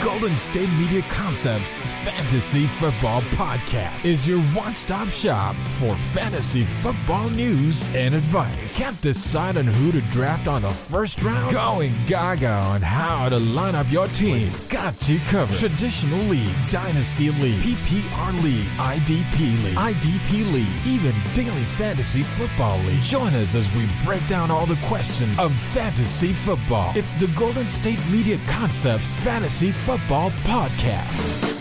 Golden State Media Concepts Fantasy Football Podcast is your one-stop shop for fantasy football news and advice. Can't decide on who to draft on the first round? Going gaga on how to line up your team. Got you covered. Traditional leagues, Dynasty League, PPR League, IDP League, even Daily Fantasy Football League. Join us as we break down all the questions of fantasy football. It's the Golden State Media Concepts Fantasy Football Podcast.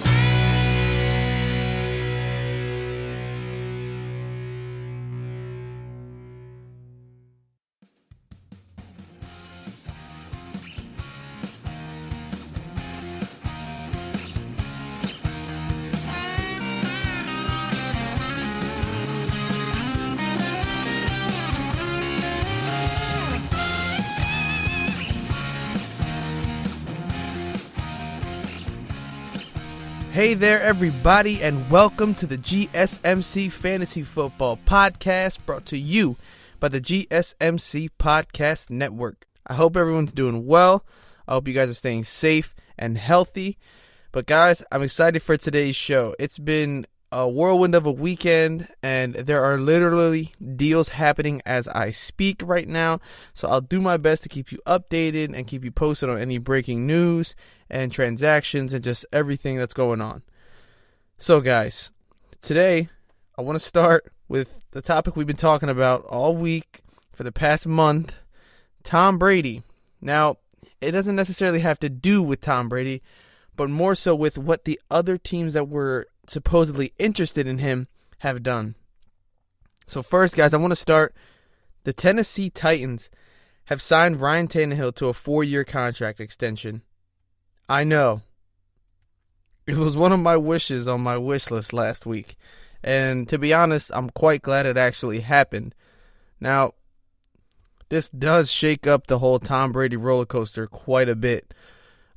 Hey there, everybody, and welcome to the GSMC Fantasy Football Podcast, brought to you by the GSMC Podcast Network. I hope everyone's doing well. I hope you guys are staying safe and healthy. But guys, I'm excited for today's show. It's been a whirlwind of a weekend, and there are literally deals happening as I speak right now. So I'll do my best to keep you updated and keep you posted on any breaking news and transactions and just everything that's going on. So guys, today I want to start with the topic we've been talking about all week for the past month, Tom Brady. Now, it doesn't necessarily have to do with Tom Brady, but more so with what the other teams that were supposedly interested in him have done. So first, guys, I want to start. The Tennessee Titans have signed Ryan Tannehill to a 4-year contract extension. I know. It was one of my wishes on my wish list last week. And to be honest, I'm quite glad it actually happened. Now, this does shake up the whole Tom Brady roller coaster quite a bit.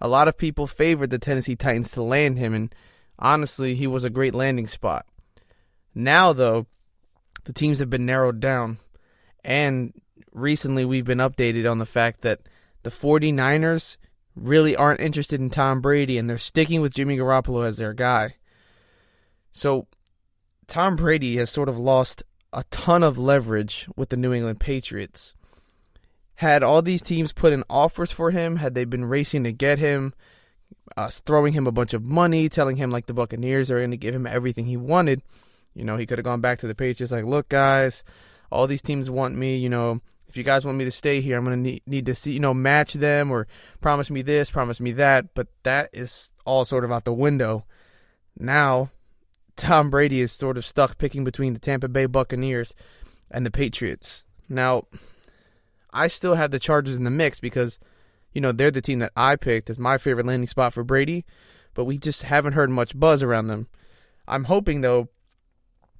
A lot of people favored the Tennessee Titans to land him, and honestly, he was a great landing spot. Now, though, the teams have been narrowed down, and recently we've been updated on the fact that the 49ers really aren't interested in Tom Brady, and they're sticking with Jimmy Garoppolo as their guy. So, Tom Brady has sort of lost a ton of leverage with the New England Patriots. Had all these teams put in offers for him, had they been racing to get him, throwing him a bunch of money, telling him like the Buccaneers are going to give him everything he wanted, he could have gone back to the Patriots like, look, guys, all these teams want me, if you guys want me to stay here, I'm going to need to see, match them or promise me this, promise me that. But that is all sort of out the window. Now, Tom Brady is sort of stuck picking between the Tampa Bay Buccaneers and the Patriots. Now, I still have the Chargers in the mix because, they're the team that I picked as my favorite landing spot for Brady, but we just haven't heard much buzz around them. I'm hoping, though,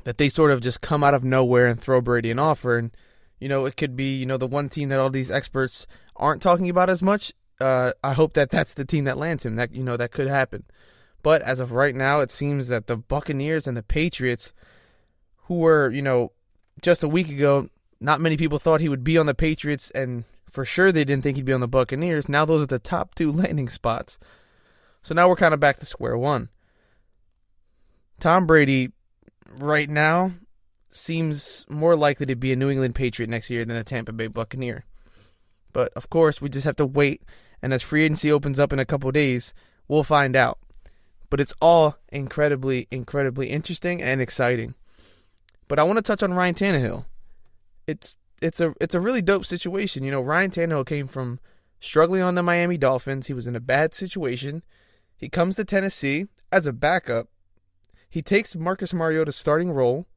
that they sort of just come out of nowhere and throw Brady an offer, and, it could be, the one team that all these experts aren't talking about as much. I hope that that's the team that lands him. That, that could happen. But as of right now, it seems that the Buccaneers and the Patriots, who were, just a week ago, not many people thought he would be on the Patriots, and for sure they didn't think he'd be on the Buccaneers. Now those are the top 2 landing spots. So now we're kind of back to square one. Tom Brady, right now, seems more likely to be a New England Patriot next year than a Tampa Bay Buccaneer. But, of course, we just have to wait, and as free agency opens up in a couple days, we'll find out. But it's all incredibly, incredibly interesting and exciting. But I want to touch on Ryan Tannehill. It's a really dope situation. Ryan Tannehill came from struggling on the Miami Dolphins. He was in a bad situation. He comes to Tennessee as a backup. He takes Marcus Mariota's starting role.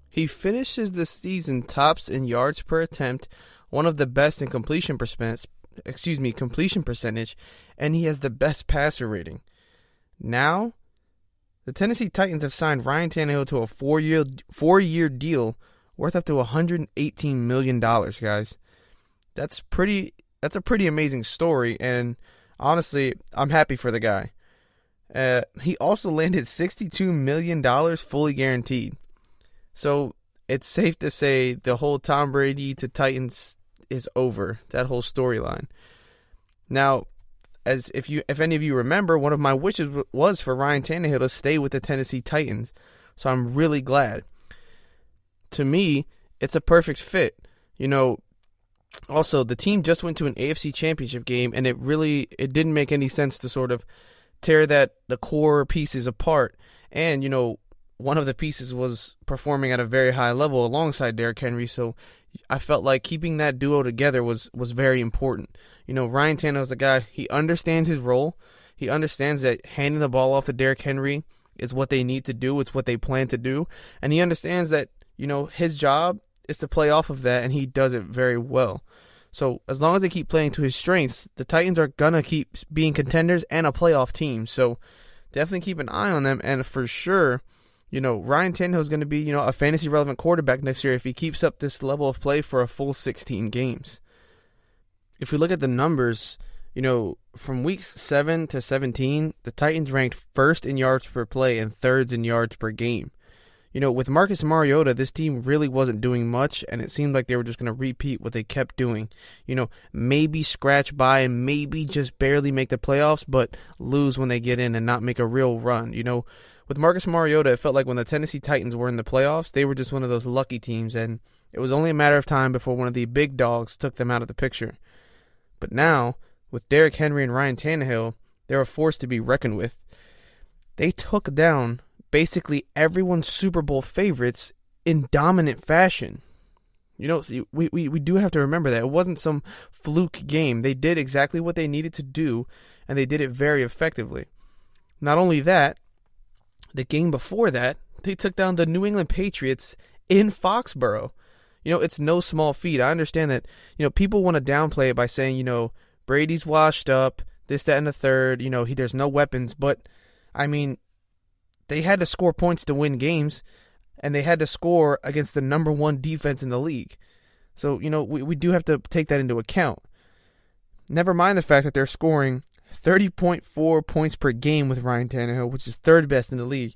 He finishes the season tops in yards per attempt, one of the best in completion percentage, and he has the best passer rating. Now, the Tennessee Titans have signed Ryan Tannehill to a 4-year deal worth up to $118 million, guys. That's a pretty amazing story, and honestly, I'm happy for the guy. He also landed $62 million fully guaranteed. So it's safe to say the whole Tom Brady to Titans is over, that whole storyline. Now, as if any of you remember, one of my wishes was for Ryan Tannehill to stay with the Tennessee Titans. So I'm really glad. To me, it's a perfect fit. Also, the team just went to an AFC Championship game, and it didn't make any sense to sort of tear the core pieces apart. And, one of the pieces was performing at a very high level alongside Derrick Henry, so I felt like keeping that duo together was very important. Ryan Tannehill's a guy, he understands his role. He understands that handing the ball off to Derrick Henry is what they need to do. It's what they plan to do. And he understands that, his job is to play off of that, and he does it very well. So as long as they keep playing to his strengths, the Titans are going to keep being contenders and a playoff team. So definitely keep an eye on them. And for sure, Ryan Tannehill is going to be, a fantasy relevant quarterback next year if he keeps up this level of play for a full 16 games. If we look at the numbers, from weeks 7 to 17, the Titans ranked first in yards per play and third in yards per game. With Marcus Mariota, this team really wasn't doing much, and it seemed like they were just going to repeat what they kept doing. Maybe scratch by and maybe just barely make the playoffs, but lose when they get in and not make a real run. With Marcus Mariota, it felt like when the Tennessee Titans were in the playoffs, they were just one of those lucky teams, and it was only a matter of time before one of the big dogs took them out of the picture. But now, with Derrick Henry and Ryan Tannehill, they're a force to be reckoned with. They took down basically everyone's Super Bowl favorites in dominant fashion. We do have to remember that. It wasn't some fluke game. They did exactly what they needed to do, and they did it very effectively. Not only that, the game before that, they took down the New England Patriots in Foxborough. It's no small feat. I understand that, people want to downplay it by saying, Brady's washed up, this, that, and the third, there's no weapons. But, they had to score points to win games, and they had to score against the number one defense in the league. So, we do have to take that into account. Never mind the fact that they're scoring 30.4 points per game with Ryan Tannehill, which is third best in the league.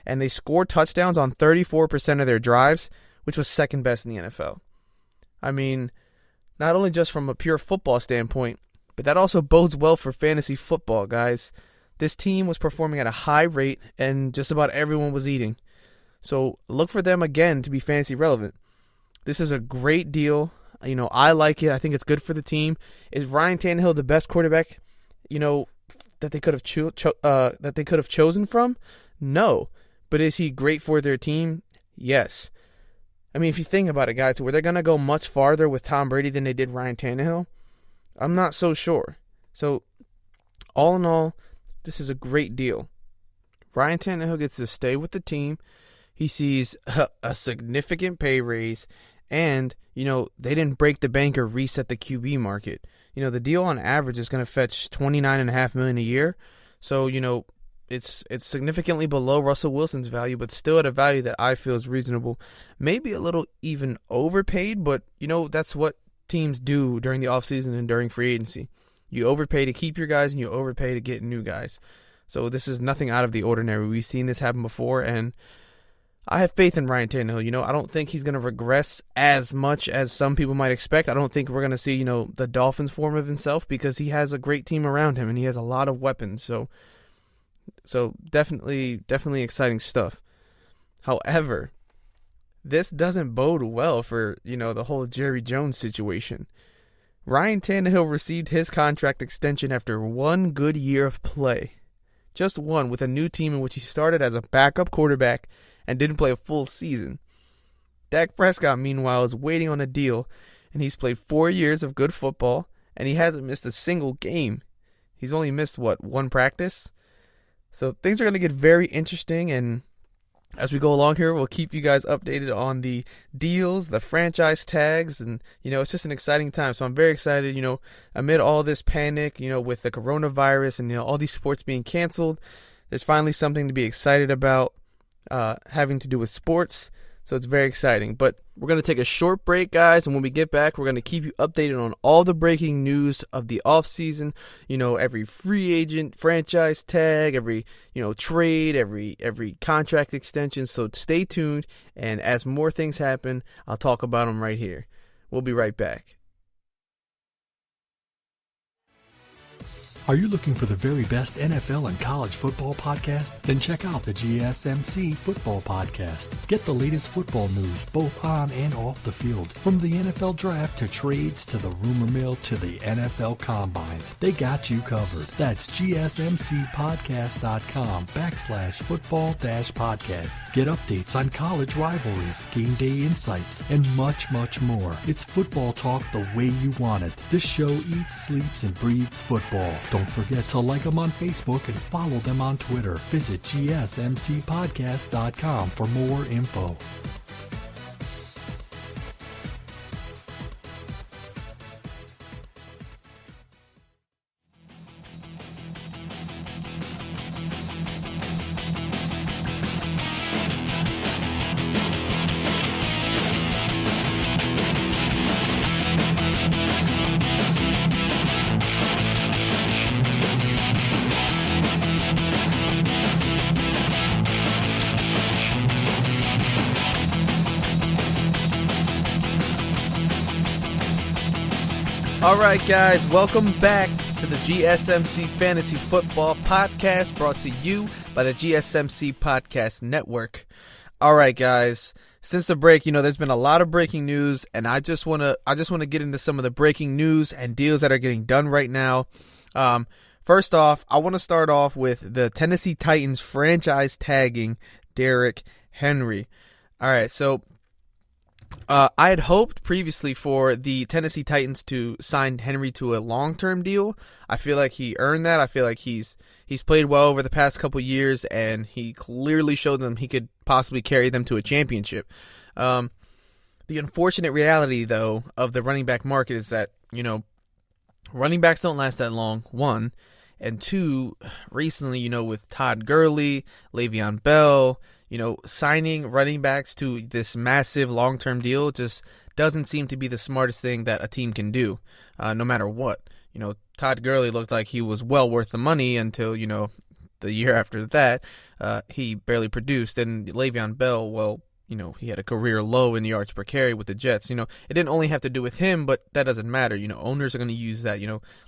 And they scored touchdowns on 34% of their drives, which was second best in the NFL. Not only just from a pure football standpoint, but that also bodes well for fantasy football, guys. This team was performing at a high rate, and just about everyone was eating. So look for them again to be fantasy relevant. This is a great deal. I like it. I think it's good for the team. Is Ryan Tannehill the best quarterback, that they could have chosen from? No. But is he great for their team? Yes. If you think about it, guys, were they going to go much farther with Tom Brady than they did Ryan Tannehill? I'm not so sure. So, all in all, this is a great deal. Ryan Tannehill gets to stay with the team. He sees a significant pay raise, and, they didn't break the bank or reset the QB market. The deal on average is going to fetch $29.5 million a year. So, it's significantly below Russell Wilson's value, but still at a value that I feel is reasonable. Maybe a little even overpaid, but, that's what teams do during the offseason and during free agency. You overpay to keep your guys, and you overpay to get new guys. So this is nothing out of the ordinary. We've seen this happen before, and I have faith in Ryan Tannehill. I don't think he's going to regress as much as some people might expect. I don't think we're going to see, the Dolphins form of himself, because he has a great team around him, and he has a lot of weapons. So definitely exciting stuff. However, this doesn't bode well for, the whole Jerry Jones situation. Ryan Tannehill received his contract extension after one good year of play. Just one, with a new team in which he started as a backup quarterback and didn't play a full season. Dak Prescott, meanwhile, is waiting on a deal, and he's played 4 years of good football, and he hasn't missed a single game. He's only missed, one practice? So things are going to get very interesting, and as we go along here, we'll keep you guys updated on the deals, the franchise tags, and, it's just an exciting time. So I'm very excited, amid all this panic, with the coronavirus and, all these sports being canceled, there's finally something to be excited about having to do with sports. So it's very exciting. But we're going to take a short break, guys, and when we get back, we're going to keep you updated on all the breaking news of the offseason. Every free agent, franchise tag, every, trade, every contract extension. So stay tuned, and as more things happen, I'll talk about them right here. We'll be right back. Are you looking for the very best NFL and college football podcast? Then check out the GSMC Football Podcast. Get the latest football news both on and off the field. From the NFL Draft to trades to the rumor mill to the NFL Combines, they got you covered. That's GSMCpodcast.com/football-podcast. Get updates on college rivalries, game day insights, and much, much more. It's football talk the way you want it. This show eats, sleeps, and breathes football. Don't forget to like them on Facebook and follow them on Twitter. Visit GSMCpodcast.com for more info. All right, guys, welcome back to the GSMC Fantasy Football Podcast, brought to you by the GSMC Podcast Network. All right, guys, since the break, there's been a lot of breaking news, and I just want to get into some of the breaking news and deals that are getting done right now. First off, I want to start off with the Tennessee Titans franchise tagging Derrick Henry. All right, so I had hoped previously for the Tennessee Titans to sign Henry to a long-term deal. I feel like he earned that. I feel like he's played well over the past couple years, and he clearly showed them he could possibly carry them to a championship. The unfortunate reality, though, of the running back market is that, running backs don't last that long, one. And two, recently, with Todd Gurley, Le'Veon Bell, signing running backs to this massive long-term deal just doesn't seem to be the smartest thing that a team can do, no matter what. Todd Gurley looked like he was well worth the money until, the year after that, he barely produced. And Le'Veon Bell, well, he had a career low in yards per carry with the Jets. It didn't only have to do with him, but that doesn't matter. Owners are going to use that,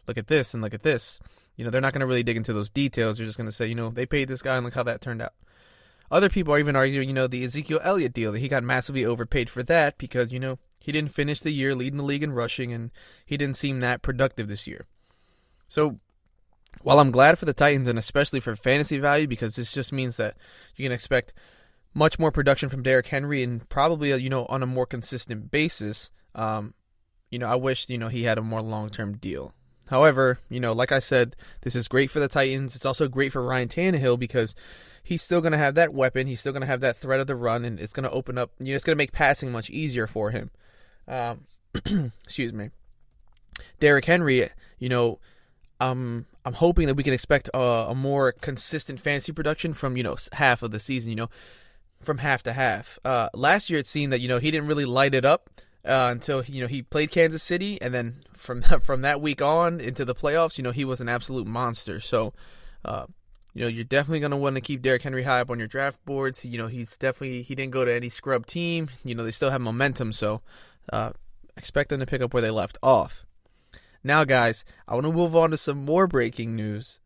look at this and look at this. They're not going to really dig into those details. They're just going to say, they paid this guy and look how that turned out. Other people are even arguing, the Ezekiel Elliott deal, that he got massively overpaid for that because, he didn't finish the year leading the league in rushing, and he didn't seem that productive this year. So, while I'm glad for the Titans, and especially for fantasy value, because this just means that you can expect much more production from Derrick Henry and probably, on a more consistent basis, I wish, he had a more long-term deal. However, like I said, this is great for the Titans. It's also great for Ryan Tannehill because he's still going to have that weapon. He's still going to have that threat of the run, and it's going to open up, it's going to make passing much easier for him. Excuse me. Derrick Henry, I'm hoping that we can expect a more consistent fantasy production from, half of the season, from half to half. Last year it seemed that, he didn't really light it up until, he played Kansas City, and then from that week on into the playoffs, he was an absolute monster. So, you're definitely going to want to keep Derrick Henry high up on your draft boards. He didn't go to any scrub team. They still have momentum, so expect them to pick up where they left off. Now, guys, I want to move on to some more breaking news.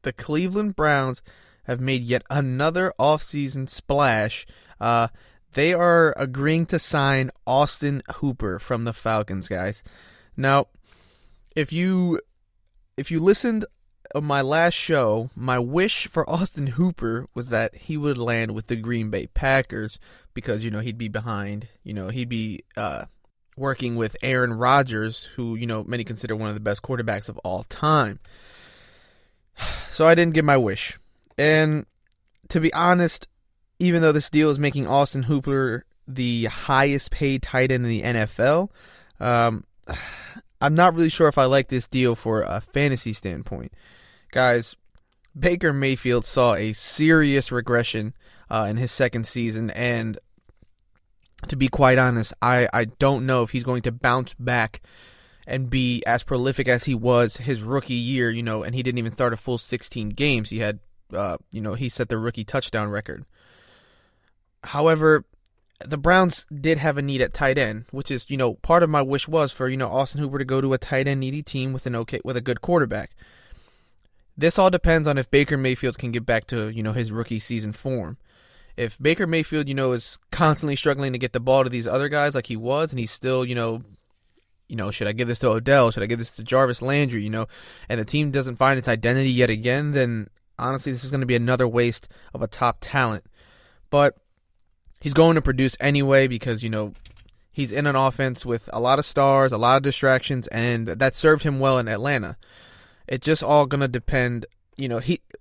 The Cleveland Browns have made yet another offseason splash. They are agreeing to sign Austin Hooper from the Falcons, guys. Now, if you listened to my last show, my wish for Austin Hooper was that he would land with the Green Bay Packers because, he'd be behind. He'd be working with Aaron Rodgers, who, many consider one of the best quarterbacks of all time. So I didn't get my wish. And to be honest, even though this deal is making Austin Hooper the highest paid tight end in the NFL, I'm not really sure if I like this deal for a fantasy standpoint. Guys, Baker Mayfield saw a serious regression in his second season, and to be quite honest, I don't know if he's going to bounce back and be as prolific as he was his rookie year, and he didn't even start a full 16 games. He had, he set the rookie touchdown record. However, the Browns did have a need at tight end, which is, part of my wish was for, Austin Hooper to go to a tight end needy team with a good quarterback. this all depends on if Baker Mayfield can get back to, his rookie season form. If Baker Mayfield, is constantly struggling to get the ball to these other guys like he was, and he's still, should I give this to Odell? Should I give this to Jarvis Landry? And the team doesn't find its identity yet again, then honestly, this is going to be another waste of a top talent. But he's going to produce anyway because, he's in an offense with a lot of stars, a lot of distractions, and that served him well in Atlanta. It's just all going to depend,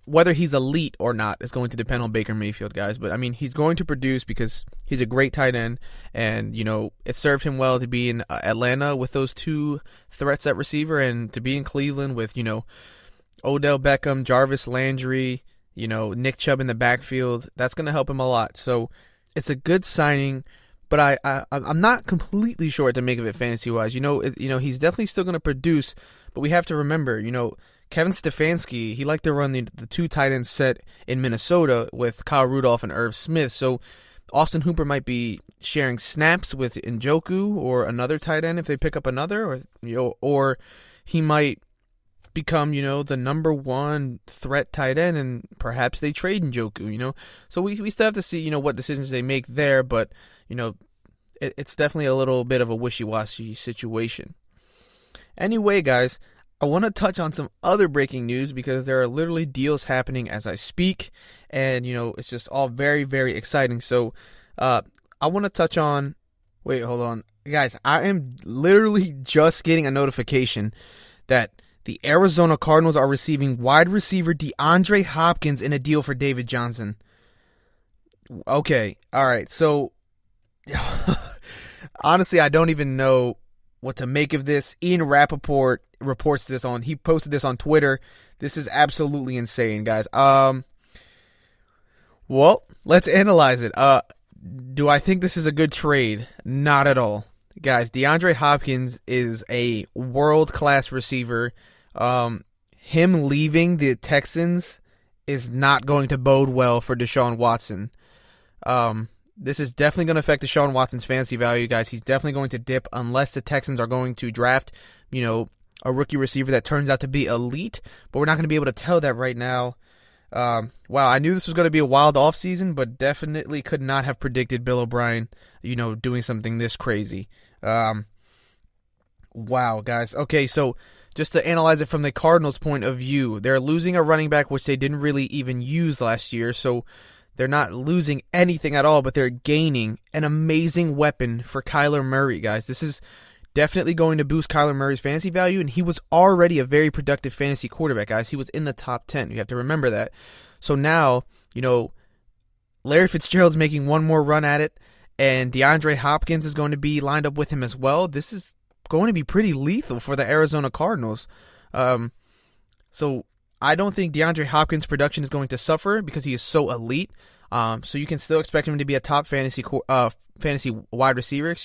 whether he's elite or not is going to depend on Baker Mayfield, guys. But, he's going to produce because he's a great tight end, and, it served him well to be in Atlanta with those two threats at receiver and to be in Cleveland with, Odell Beckham, Jarvis Landry, Nick Chubb in the backfield. That's going to help him a lot. So it's a good signing, but I'm not completely sure what to make of it fantasy-wise. He's definitely still going to produce, but we have to remember, Kevin Stefanski, he liked to run the two tight end set in Minnesota with Kyle Rudolph and Irv Smith. So Austin Hooper might be sharing snaps with Njoku or another tight end if they pick up another, or he might become, the number one threat tight end, and perhaps they trade Njoku, So we still have to see, what decisions they make there, but, it's definitely a little bit of a wishy-washy situation. Anyway, guys, I want to touch on some other breaking news because there are literally deals happening as I speak, and, it's just all very, very exciting. So I want to touch on, wait, hold on. Guys, I am literally just getting a notification that the Arizona Cardinals are receiving wide receiver DeAndre Hopkins in a deal for David Johnson. Okay, all right, so honestly, I don't even know what to make of this. Ian Rappaport reports this he posted this on Twitter. This is absolutely insane, guys. Well, let's analyze it. Do I think this is a good trade? Not at all. Guys, DeAndre Hopkins is a world-class receiver. Him leaving the Texans is not going to bode well for Deshaun Watson. This is definitely going to affect Deshaun Watson's fantasy value, guys. He's definitely going to dip unless the Texans are going to draft, a rookie receiver that turns out to be elite, but we're not going to be able to tell that right now. Wow, I knew this was going to be a wild offseason, but definitely could not have predicted Bill O'Brien, doing something this crazy. Wow, guys. Okay, so just to analyze it from the Cardinals' point of view, they're losing a running back, which they didn't really even use last year, so they're not losing anything at all, but they're gaining an amazing weapon for Kyler Murray, guys. This is definitely going to boost Kyler Murray's fantasy value, and he was already a very productive fantasy quarterback, guys. He was in the top 10. You have to remember that. So now, Larry Fitzgerald's making one more run at it, and DeAndre Hopkins is going to be lined up with him as well. This is going to be pretty lethal for the Arizona Cardinals. So I don't think DeAndre Hopkins' production is going to suffer because he is so elite. So you can still expect him to be a top fantasy wide receiver,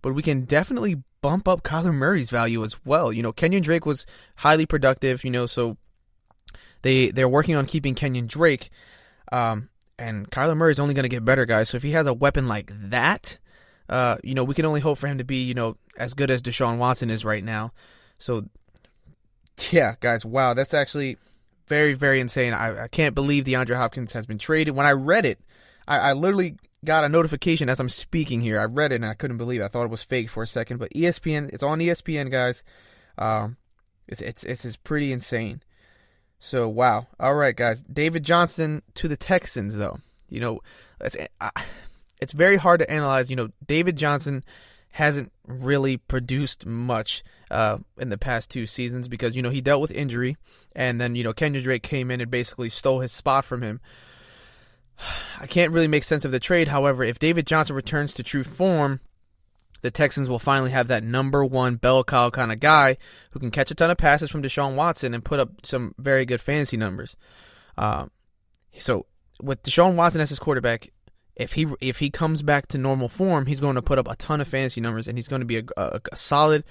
but we can definitely bump up Kyler Murray's value as well. Kenyon Drake was highly productive, so they're working on keeping Kenyon Drake, and Kyler Murray is only going to get better, guys. So if he has a weapon like that, we can only hope for him to be, as good as Deshaun Watson is right now. So yeah, guys, wow, that's actually very, very insane. I can't believe DeAndre Hopkins has been traded. When I read it, I literally got a notification as I'm speaking here. I read it and I couldn't believe it. I thought it was fake for a second, but ESPN, it's on ESPN, guys. It's pretty insane. So wow. All right, guys. David Johnson to the Texans, though. It's very hard to analyze. David Johnson hasn't really produced much in the past 2 seasons because, he dealt with injury, and then, Kenyon Drake came in and basically stole his spot from him. I can't really make sense of the trade. However, if David Johnson returns to true form, the Texans will finally have that number one bell cow kind of guy who can catch a ton of passes from Deshaun Watson and put up some very good fantasy numbers. So with Deshaun Watson as his quarterback, if he comes back to normal form, he's going to put up a ton of fantasy numbers, and he's going to be a solid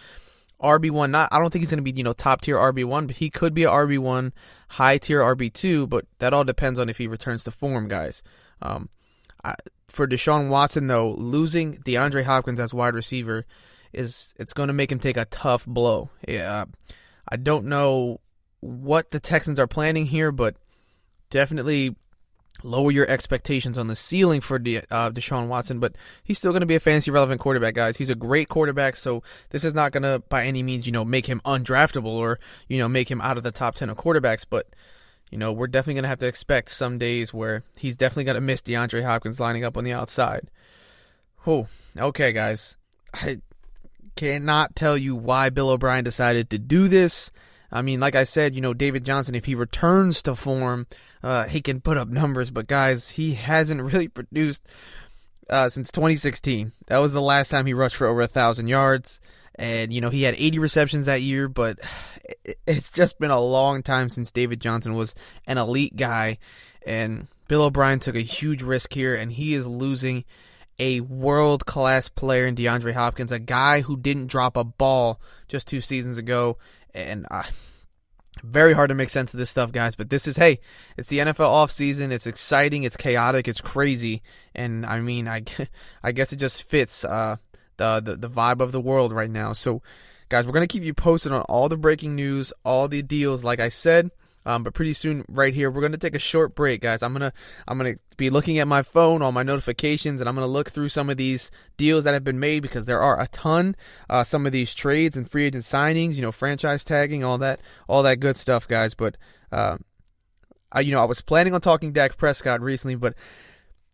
RB1. I don't think he's going to be top tier RB1, but he could be a RB1, high tier RB2. But that all depends on if he returns to form, guys. For Deshaun Watson, though, losing DeAndre Hopkins as wide receiver it's going to make him take a tough blow. Yeah, I don't know what the Texans are planning here, but definitely lower your expectations on the ceiling for Deshaun Watson, but he's still going to be a fantasy relevant quarterback, guys. He's a great quarterback, so this is not going to by any means, make him undraftable or, make him out of the top 10 of quarterbacks, but, we're definitely going to have to expect some days where he's definitely going to miss DeAndre Hopkins lining up on the outside. Whew. Okay, guys. I cannot tell you why Bill O'Brien decided to do this. I mean, like I said, David Johnson, if he returns to form, he can put up numbers. But, guys, he hasn't really produced since 2016. That was the last time he rushed for over 1,000 yards. And, he had 80 receptions that year. But it's just been a long time since David Johnson was an elite guy. And Bill O'Brien took a huge risk here, and he is losing a world-class player in DeAndre Hopkins, a guy who didn't drop a ball just 2 seasons ago. And very hard to make sense of this stuff, guys. But this is, it's the NFL offseason. It's exciting. It's chaotic. It's crazy. And, I mean, I guess it just fits the vibe of the world right now. So, guys, we're going to keep you posted on all the breaking news, all the deals, like I said. But pretty soon, right here, we're going to take a short break, guys. I'm gonna be looking at my phone, all my notifications, and I'm going to look through some of these deals that have been made because there are a ton. Some of these trades and free agent signings, franchise tagging, all that good stuff, guys. But I was planning on talking Dak Prescott recently, but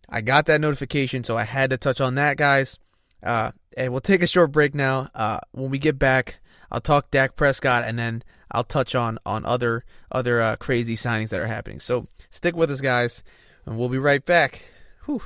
I got that notification, so I had to touch on that, guys. And we'll take a short break now. When we get back, I'll talk Dak Prescott, and then I'll touch on other crazy signings that are happening. So stick with us, guys, and we'll be right back. Whew.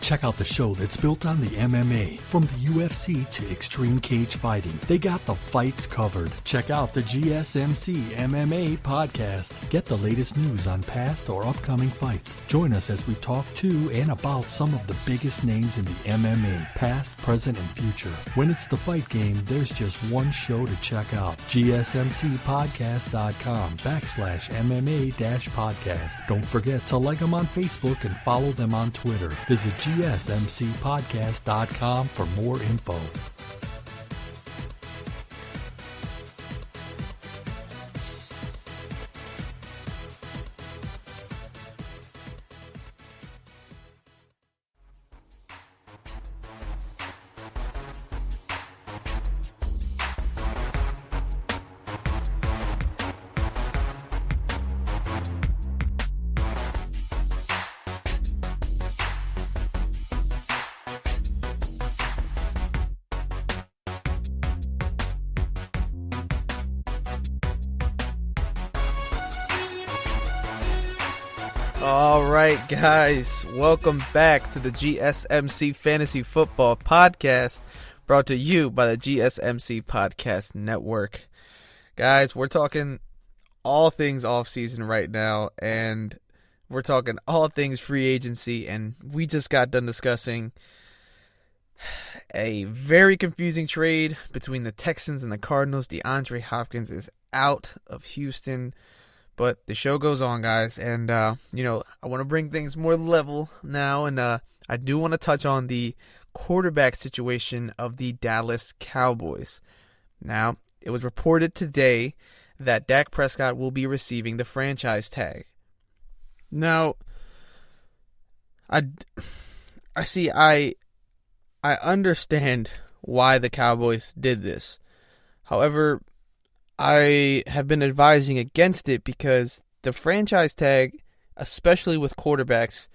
Check out the show that's built on the MMA. From the UFC to extreme cage fighting, they got the fights covered. Check out the GSMC MMA podcast. Get the latest news on past or upcoming fights. Join us as we talk to and about some of the biggest names in the MMA, past, present, and future. When it's the fight game, there's just one show to check out. GSMCpodcast.com/MMA-podcast. Don't forget to like them on Facebook and follow them on Twitter. Visit GSMCpodcast.com for more info. All right, guys, welcome back to the GSMC Fantasy Football Podcast, brought to you by the GSMC Podcast Network. Guys, we're talking all things offseason right now, and we're talking all things free agency, and we just got done discussing a very confusing trade between the Texans and the Cardinals. DeAndre Hopkins is out of Houston. But the show goes on, guys, and, I want to bring things more level now, and I do want to touch on the quarterback situation of the Dallas Cowboys. Now, it was reported today that Dak Prescott will be receiving the franchise tag. Now, I understand why the Cowboys did this. However, I have been advising against it because the franchise tag, especially with quarterbacks,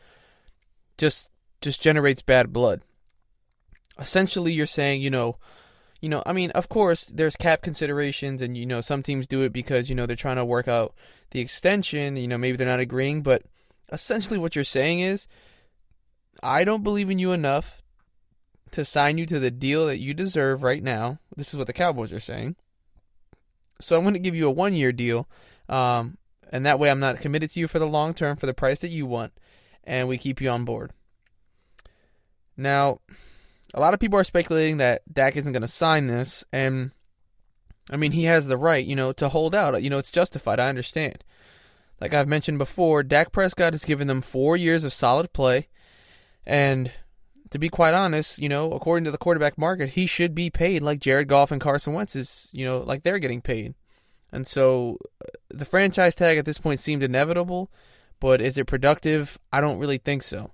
just generates bad blood. Essentially, you're saying, of course, there's cap considerations, and, some teams do it because, they're trying to work out the extension, maybe they're not agreeing, but essentially what you're saying is, I don't believe in you enough to sign you to the deal that you deserve right now. This is what the Cowboys are saying. So I'm going to give you a 1-year deal, and that way I'm not committed to you for the long term for the price that you want, and we keep you on board. Now, a lot of people are speculating that Dak isn't going to sign this, and, he has the right, to hold out. It's justified, I understand. Like I've mentioned before, Dak Prescott has given them 4 years of solid play, and to be quite honest, according to the quarterback market, he should be paid like Jared Goff and Carson Wentz is, like they're getting paid. And so the franchise tag at this point seemed inevitable, but is it productive? I don't really think so.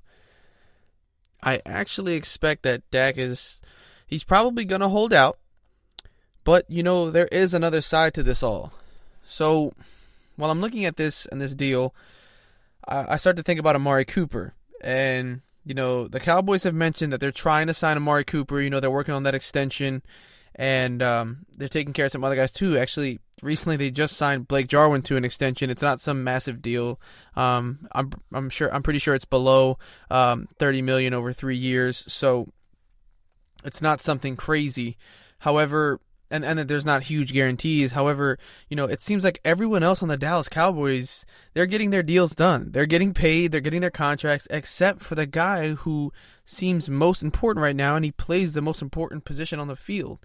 I actually expect that Dak he's probably going to hold out, but, there is another side to this all. So while I'm looking at this and this deal, I start to think about Amari Cooper. And, the Cowboys have mentioned that they're trying to sign Amari Cooper. They're working on that extension, and they're taking care of some other guys too. Actually, recently they just signed Blake Jarwin to an extension. It's not some massive deal. I'm pretty sure it's below $30 million over 3 years, so it's not something crazy. However, and there's not huge guarantees. However, it seems like everyone else on the Dallas Cowboys, they're getting their deals done. They're getting paid. They're getting their contracts, except for the guy who seems most important right now, and he plays the most important position on the field.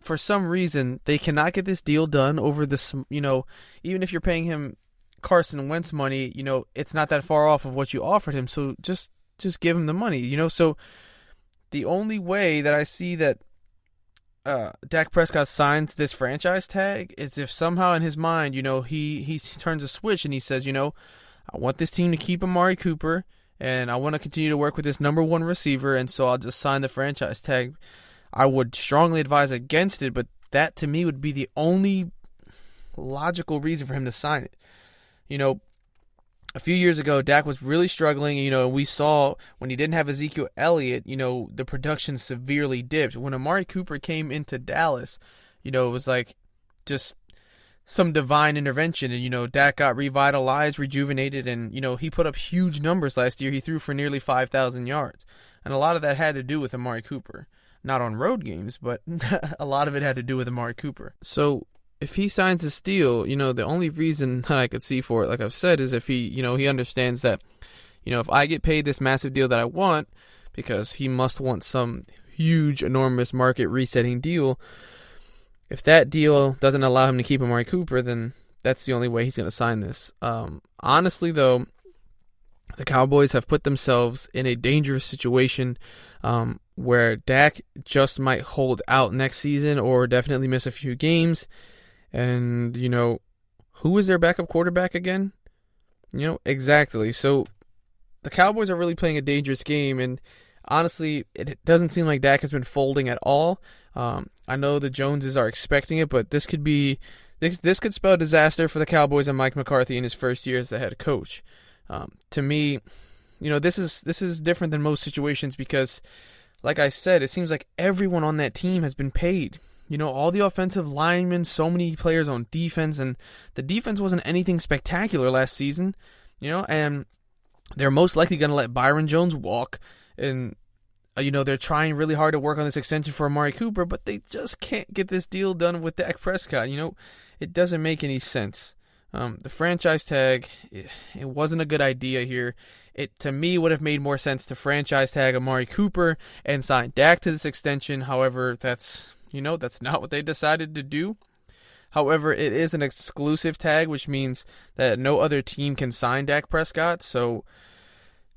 For some reason, they cannot get this deal done over this, even if you're paying him Carson Wentz money, it's not that far off of what you offered him. So just give him the money, So the only way that I see that Dak Prescott signs this franchise tag is if somehow in his mind, he turns a switch and he says, I want this team to keep Amari Cooper, and I want to continue to work with this number one receiver, and so I'll just sign the franchise tag. I would strongly advise against it, but that to me would be the only logical reason for him to sign it. A few years ago, Dak was really struggling, and we saw when he didn't have Ezekiel Elliott, the production severely dipped. When Amari Cooper came into Dallas, it was like just some divine intervention, and, Dak got revitalized, rejuvenated, and, he put up huge numbers last year. He threw for nearly 5,000 yards, and a lot of that had to do with Amari Cooper. Not on road games, but a lot of it had to do with Amari Cooper. So if he signs this deal, the only reason that I could see for it, like I've said, is if he, he understands that, if I get paid this massive deal that I want, because he must want some huge, enormous market resetting deal, if that deal doesn't allow him to keep Amari Cooper, then that's the only way he's going to sign this. Honestly, though, the Cowboys have put themselves in a dangerous situation where Dak just might hold out next season or definitely miss a few games. And, who is their backup quarterback again? Exactly. So the Cowboys are really playing a dangerous game, and honestly, it doesn't seem like Dak has been folding at all. I know the Joneses are expecting it, but this could spell disaster for the Cowboys and Mike McCarthy in his first year as the head coach. To me, this is different than most situations because, like I said, it seems like everyone on that team has been paid. All the offensive linemen, so many players on defense, and the defense wasn't anything spectacular last season, and they're most likely going to let Byron Jones walk, and, they're trying really hard to work on this extension for Amari Cooper, but they just can't get this deal done with Dak Prescott. It doesn't make any sense. The franchise tag, it wasn't a good idea here. It, to me, would have made more sense to franchise tag Amari Cooper and sign Dak to this extension. However, that's not what they decided to do. However, it is an exclusive tag, which means that no other team can sign Dak Prescott. So,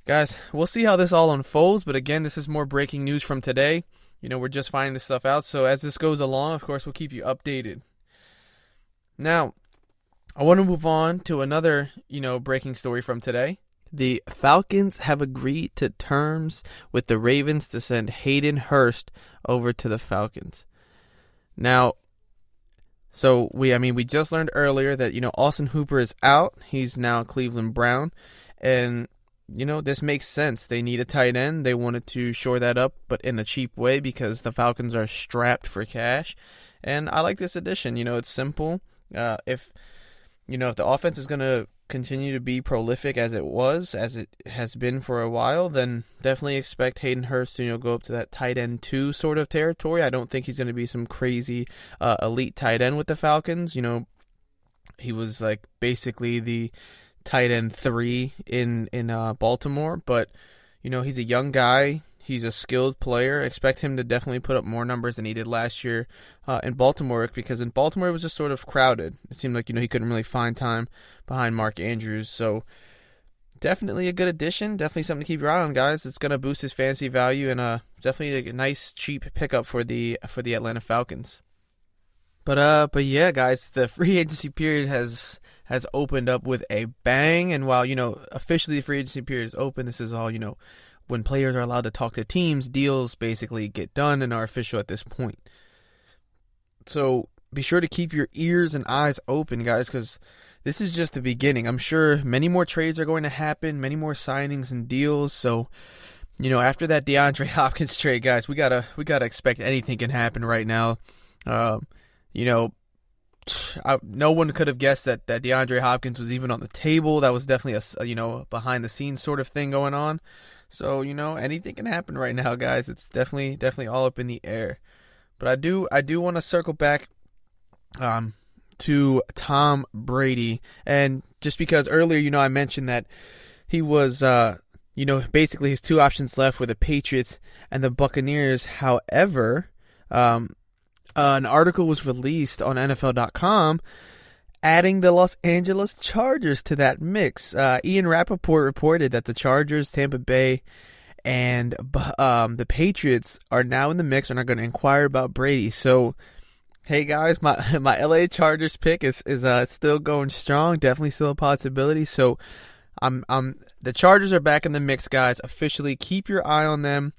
guys, we'll see how this all unfolds. But again, this is more breaking news from today. We're just finding this stuff out. So as this goes along, of course, we'll keep you updated. Now, I want to move on to another, breaking story from today. The Falcons have agreed to terms with the Ravens to send Hayden Hurst over to the Falcons. Now, so we just learned earlier that, Austin Hooper is out. He's now a Cleveland Brown. And, this makes sense. They need a tight end. They wanted to shore that up, but in a cheap way because the Falcons are strapped for cash. And I like this addition. It's simple. If the offense is going to continue to be prolific as it has been for a while, then definitely expect Hayden Hurst to go up to that tight end 2 sort of territory. I don't think he's going to be some crazy elite tight end with the Falcons. He was like basically the tight end 3 in Baltimore, but he's a young guy. He's a skilled player. Expect him to definitely put up more numbers than he did last year in Baltimore, because in Baltimore it was just sort of crowded. It seemed like he couldn't really find time behind Mark Andrews. So definitely a good addition. Definitely something to keep your eye on, guys. It's going to boost his fantasy value, and definitely a nice, cheap pickup for the Atlanta Falcons. But yeah, guys, the free agency period has opened up with a bang. And while, officially the free agency period is open, this is all, when players are allowed to talk to teams, deals basically get done and are official at this point. So be sure to keep your ears and eyes open, guys, because this is just the beginning. I'm sure many more trades are going to happen, many more signings and deals. So, after that DeAndre Hopkins trade, guys, we gotta expect anything can happen right now. No one could have guessed that DeAndre Hopkins was even on the table. That was definitely a behind the scenes sort of thing going on. So, anything can happen right now, guys. It's definitely all up in the air. But I do want to circle back to Tom Brady, and just because earlier, I mentioned that he was basically his two options left were the Patriots and the Buccaneers. However, an article was released on NFL.com adding the Los Angeles Chargers to that mix. Ian Rappaport reported that the Chargers, Tampa Bay, and the Patriots are now in the mix and are going to inquire about Brady. So, hey guys, my LA Chargers pick is still going strong. Definitely still a possibility. So, the Chargers are back in the mix, guys. Officially, keep your eye on them.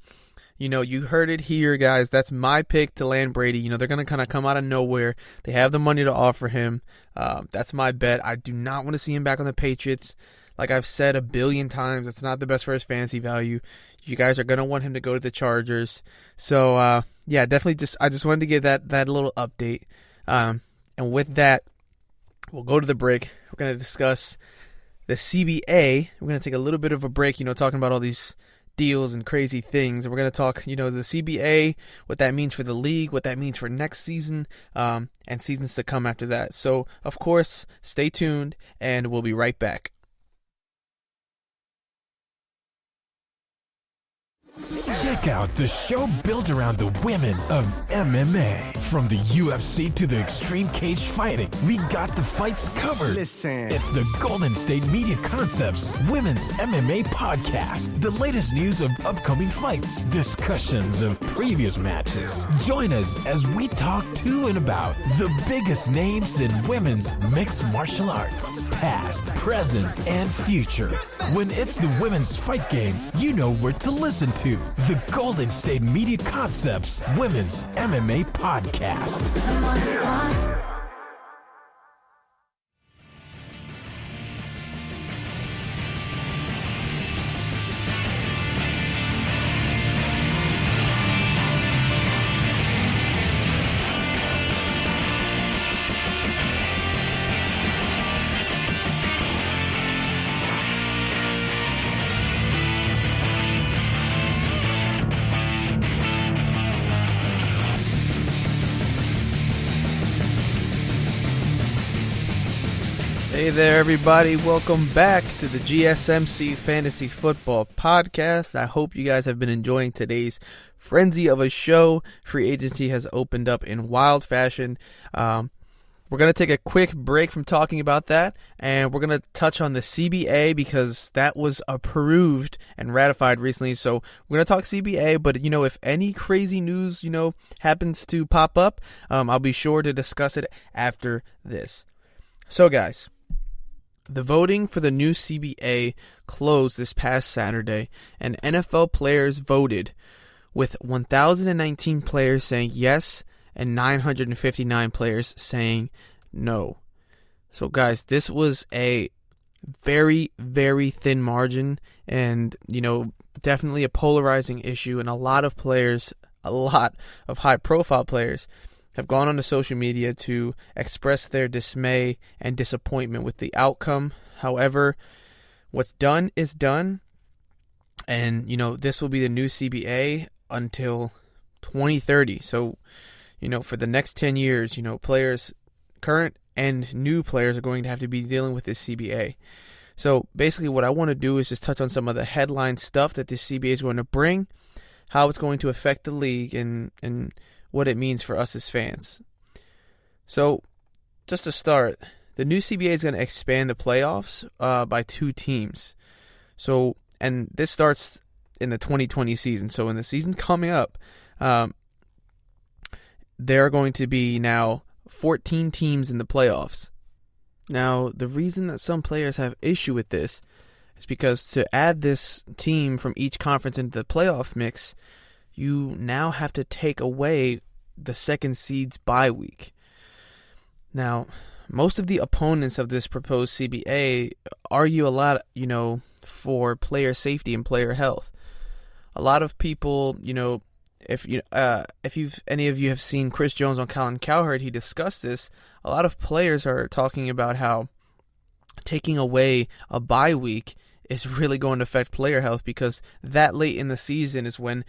You heard it here, guys. That's my pick to land Brady. They're going to kind of come out of nowhere. They have the money to offer him. That's my bet. I do not want to see him back on the Patriots. Like I've said a billion times, it's not the best for his fantasy value. You guys are going to want him to go to the Chargers. So, yeah, definitely I just wanted to give that little update. And with that, we'll go to the break. We're going to discuss the CBA. We're going to take a little bit of a break, talking about all these deals and crazy things. And we're going to talk, the CBA, what that means for the league, what that means for next season, and seasons to come after that. So, of course, stay tuned, and we'll be right back. Check out the show built around the women of MMA. From the UFC to the extreme cage fighting, we got the fights covered. Listen. It's the Golden State Media Concepts Women's MMA Podcast. The latest news of upcoming fights, discussions of previous matches. Join us as we talk to and about the biggest names in women's mixed martial arts. Past, present, and future. When it's the women's fight game, you know where to listen to. The Golden State Media Concepts Women's MMA Podcast. Hey there, everybody. Welcome back to the GSMC Fantasy Football Podcast. I hope you guys have been enjoying today's frenzy of a show. Free agency has opened up in wild fashion. We're going to take a quick break from talking about that, and we're going to touch on the CBA because that was approved and ratified recently. So we're going to talk CBA, but, if any crazy news, happens to pop up, I'll be sure to discuss it after this. So, guys, the voting for the new CBA closed this past Saturday, and NFL players voted, with 1,019 players saying yes and 959 players saying no. So, guys, this was a very, very thin margin and, definitely a polarizing issue, and a lot of high-profile players have gone onto social media to express their dismay and disappointment with the outcome. However, what's done is done, and, this will be the new CBA until 2030. So, for the next 10 years, players, current and new players, are going to have to be dealing with this CBA. So, basically, what I want to do is just touch on some of the headline stuff that this CBA is going to bring, how it's going to affect the league, and what it means for us as fans. So, just to start, the new CBA is going to expand the playoffs by 2 teams. So, and this starts in the 2020 season. So in the season coming up, there are going to be now 14 teams in the playoffs. Now, the reason that some players have issue with this is because to add this team from each conference into the playoff mix, you now have to take away the second seed's bye week. Now, most of the opponents of this proposed CBA argue a lot, for player safety and player health. A lot of people, if any of you have seen Chris Jones on Colin Cowherd, he discussed this. A lot of players are talking about how taking away a bye week is really going to affect player health, because that late in the season is when,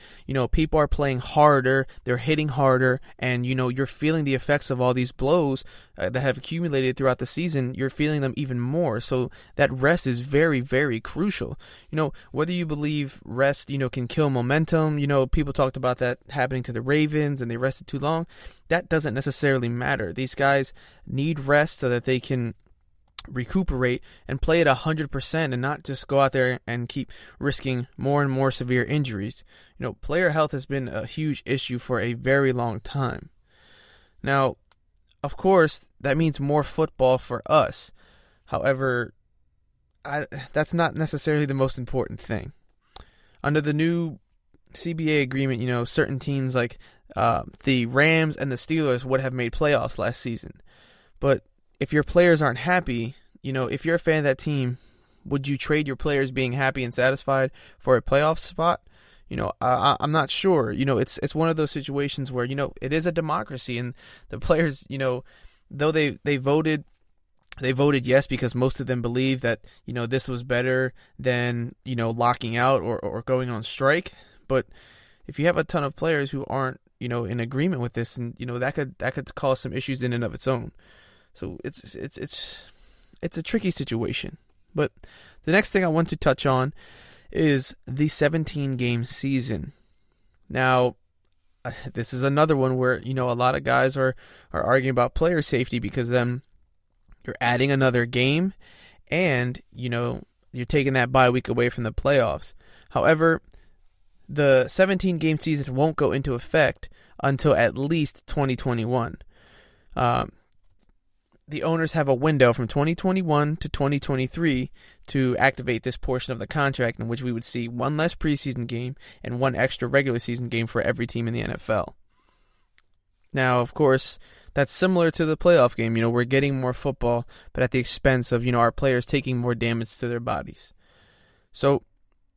people are playing harder, they're hitting harder, and, you're feeling the effects of all these blows that have accumulated throughout the season. You're feeling them even more. So that rest is very, very crucial. Whether you believe rest, can kill momentum, people talked about that happening to the Ravens and they rested too long. That doesn't necessarily matter. These guys need rest so that they can recuperate and play at 100% and not just go out there and keep risking more and more severe injuries. Player health has been a huge issue for a very long time. Now, of course, that means more football for us. However, that's not necessarily the most important thing. Under the new CBA agreement, certain teams like the Rams and the Steelers would have made playoffs last season. But if your players aren't happy, if you're a fan of that team, would you trade your players being happy and satisfied for a playoff spot? I'm not sure. It's one of those situations where, it is a democracy, and the players, though they voted yes because most of them believe that, this was better than, locking out or going on strike. But if you have a ton of players who aren't, in agreement with this, and, that could cause some issues in and of its own. So it's a tricky situation. But the next thing I want to touch on is the 17-game season. Now, this is another one where, a lot of guys are arguing about player safety, because then you're adding another game and, you're taking that bye week away from the playoffs. However, the 17-game season won't go into effect until at least 2021. The owners have a window from 2021 to 2023 to activate this portion of the contract, in which we would see one less preseason game and one extra regular season game for every team in the NFL. Now, of course, that's similar to the playoff game. We're getting more football, but at the expense of, our players taking more damage to their bodies. So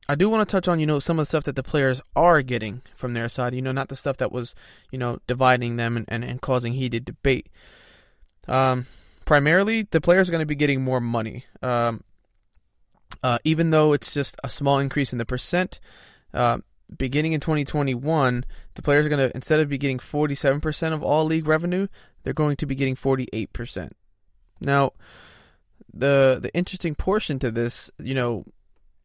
I do want to touch on, some of the stuff that the players are getting from their side, not the stuff that was, dividing them and causing heated debate. Primarily, the players are going to be getting more money. Even though it's just a small increase in the percent, beginning in 2021, the players are going to, instead of be getting 47% of all league revenue, they're going to be getting 48%. Now, the interesting portion to this,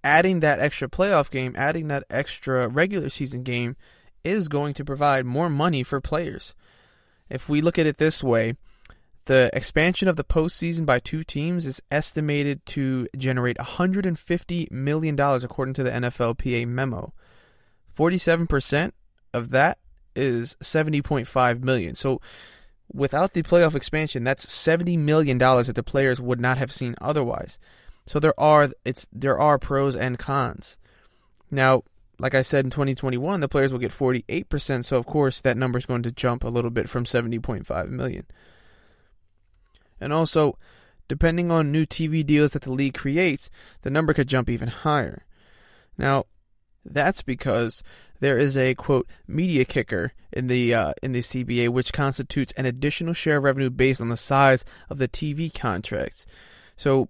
adding that extra playoff game, adding that extra regular season game is going to provide more money for players. If we look at it this way, the expansion of the postseason by two teams is estimated to generate $150 million, according to the NFLPA memo. 47% of that is $70.5 million. So without the playoff expansion, that's $70 million that the players would not have seen otherwise. So there are pros and cons. Now, like I said, in 2021, the players will get 48%, so of course that number is going to jump a little bit from $70.5 million. And also, depending on new TV deals that the league creates, the number could jump even higher. Now, that's because there is a, quote, media kicker in the CBA, which constitutes an additional share of revenue based on the size of the TV contracts. So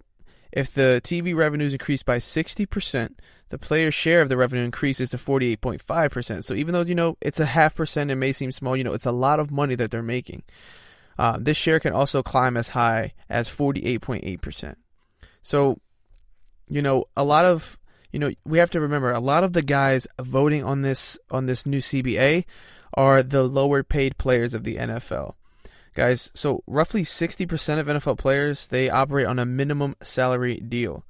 if the TV revenues increase by 60%, the player's share of the revenue increases to 48.5%. So even though, it's a 0.5%, it may seem small, it's a lot of money that they're making. This share can also climb as high as 48.8%. So, a lot of, we have to remember, a lot of the guys voting on this new CBA are the lower paid players of the NFL. Guys, so roughly 60% of NFL players, they operate on a minimum salary deal.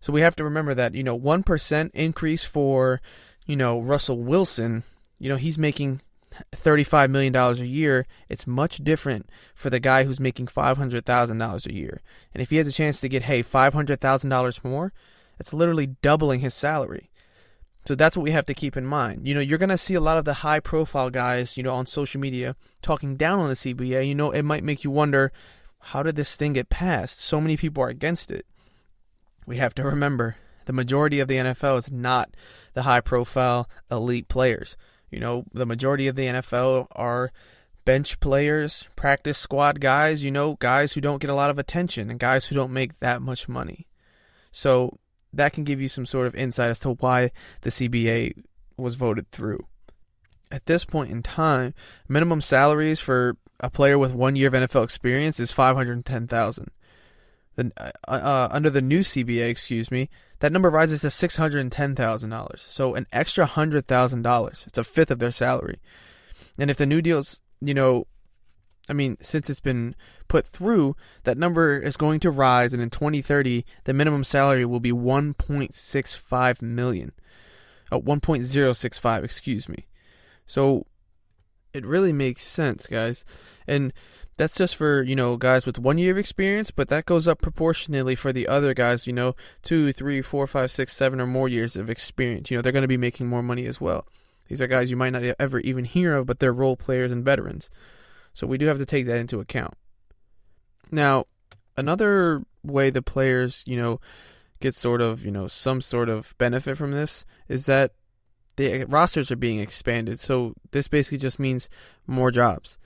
So we have to remember that, 1% increase for, Russell Wilson, he's making $35 million a year. It's much different for the guy who's making $500,000 a year. And if he has a chance to get, $500,000 more, it's literally doubling his salary. So that's what we have to keep in mind. You're going to see a lot of the high-profile guys, on social media talking down on the CBA. It might make you wonder, how did this thing get passed? So many people are against it. We have to remember, the majority of the NFL is not the high-profile elite players. The majority of the NFL are bench players, practice squad guys, guys who don't get a lot of attention and guys who don't make that much money. So that can give you some sort of insight as to why the CBA was voted through. At this point in time, minimum salaries for a player with 1 year of NFL experience is $510,000. Under the new CBA, that number rises to $610,000. So an extra $100,000. It's a fifth of their salary. And if the new deal's, since it's been put through, that number is going to rise, and in 2030, the minimum salary will be $1.65 million. 1.065, So it really makes sense, guys. And that's just for, guys with 1 year of experience, but that goes up proportionally for the other guys, 2, 3, 4, 5, 6, 7 or more years of experience. They're going to be making more money as well. These are guys you might not ever even hear of, but they're role players and veterans. So we do have to take that into account. Now, another way the players, get sort of, some sort of benefit from this is that the rosters are being expanded. So this basically just means more jobs.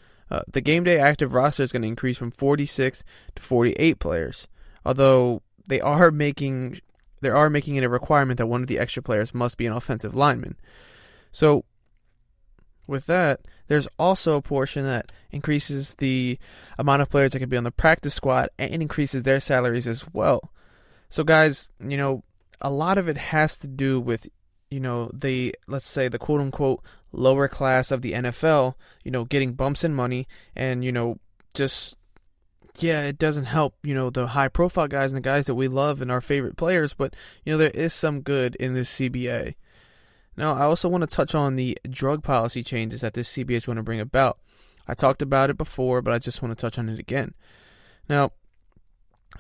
The game day active roster is going to increase from 46 to 48 players, although they are making it a requirement that one of the extra players must be an offensive lineman. So with that, there's also a portion that increases the amount of players that can be on the practice squad and increases their salaries as well. So guys, a lot of it has to do with let's say the quote unquote lower class of the NFL, getting bumps in money and, it doesn't help, the high profile guys and the guys that we love and our favorite players, but, there is some good in this CBA. Now, I also want to touch on the drug policy changes that this CBA is going to bring about. I talked about it before, but I just want to touch on it again. Now,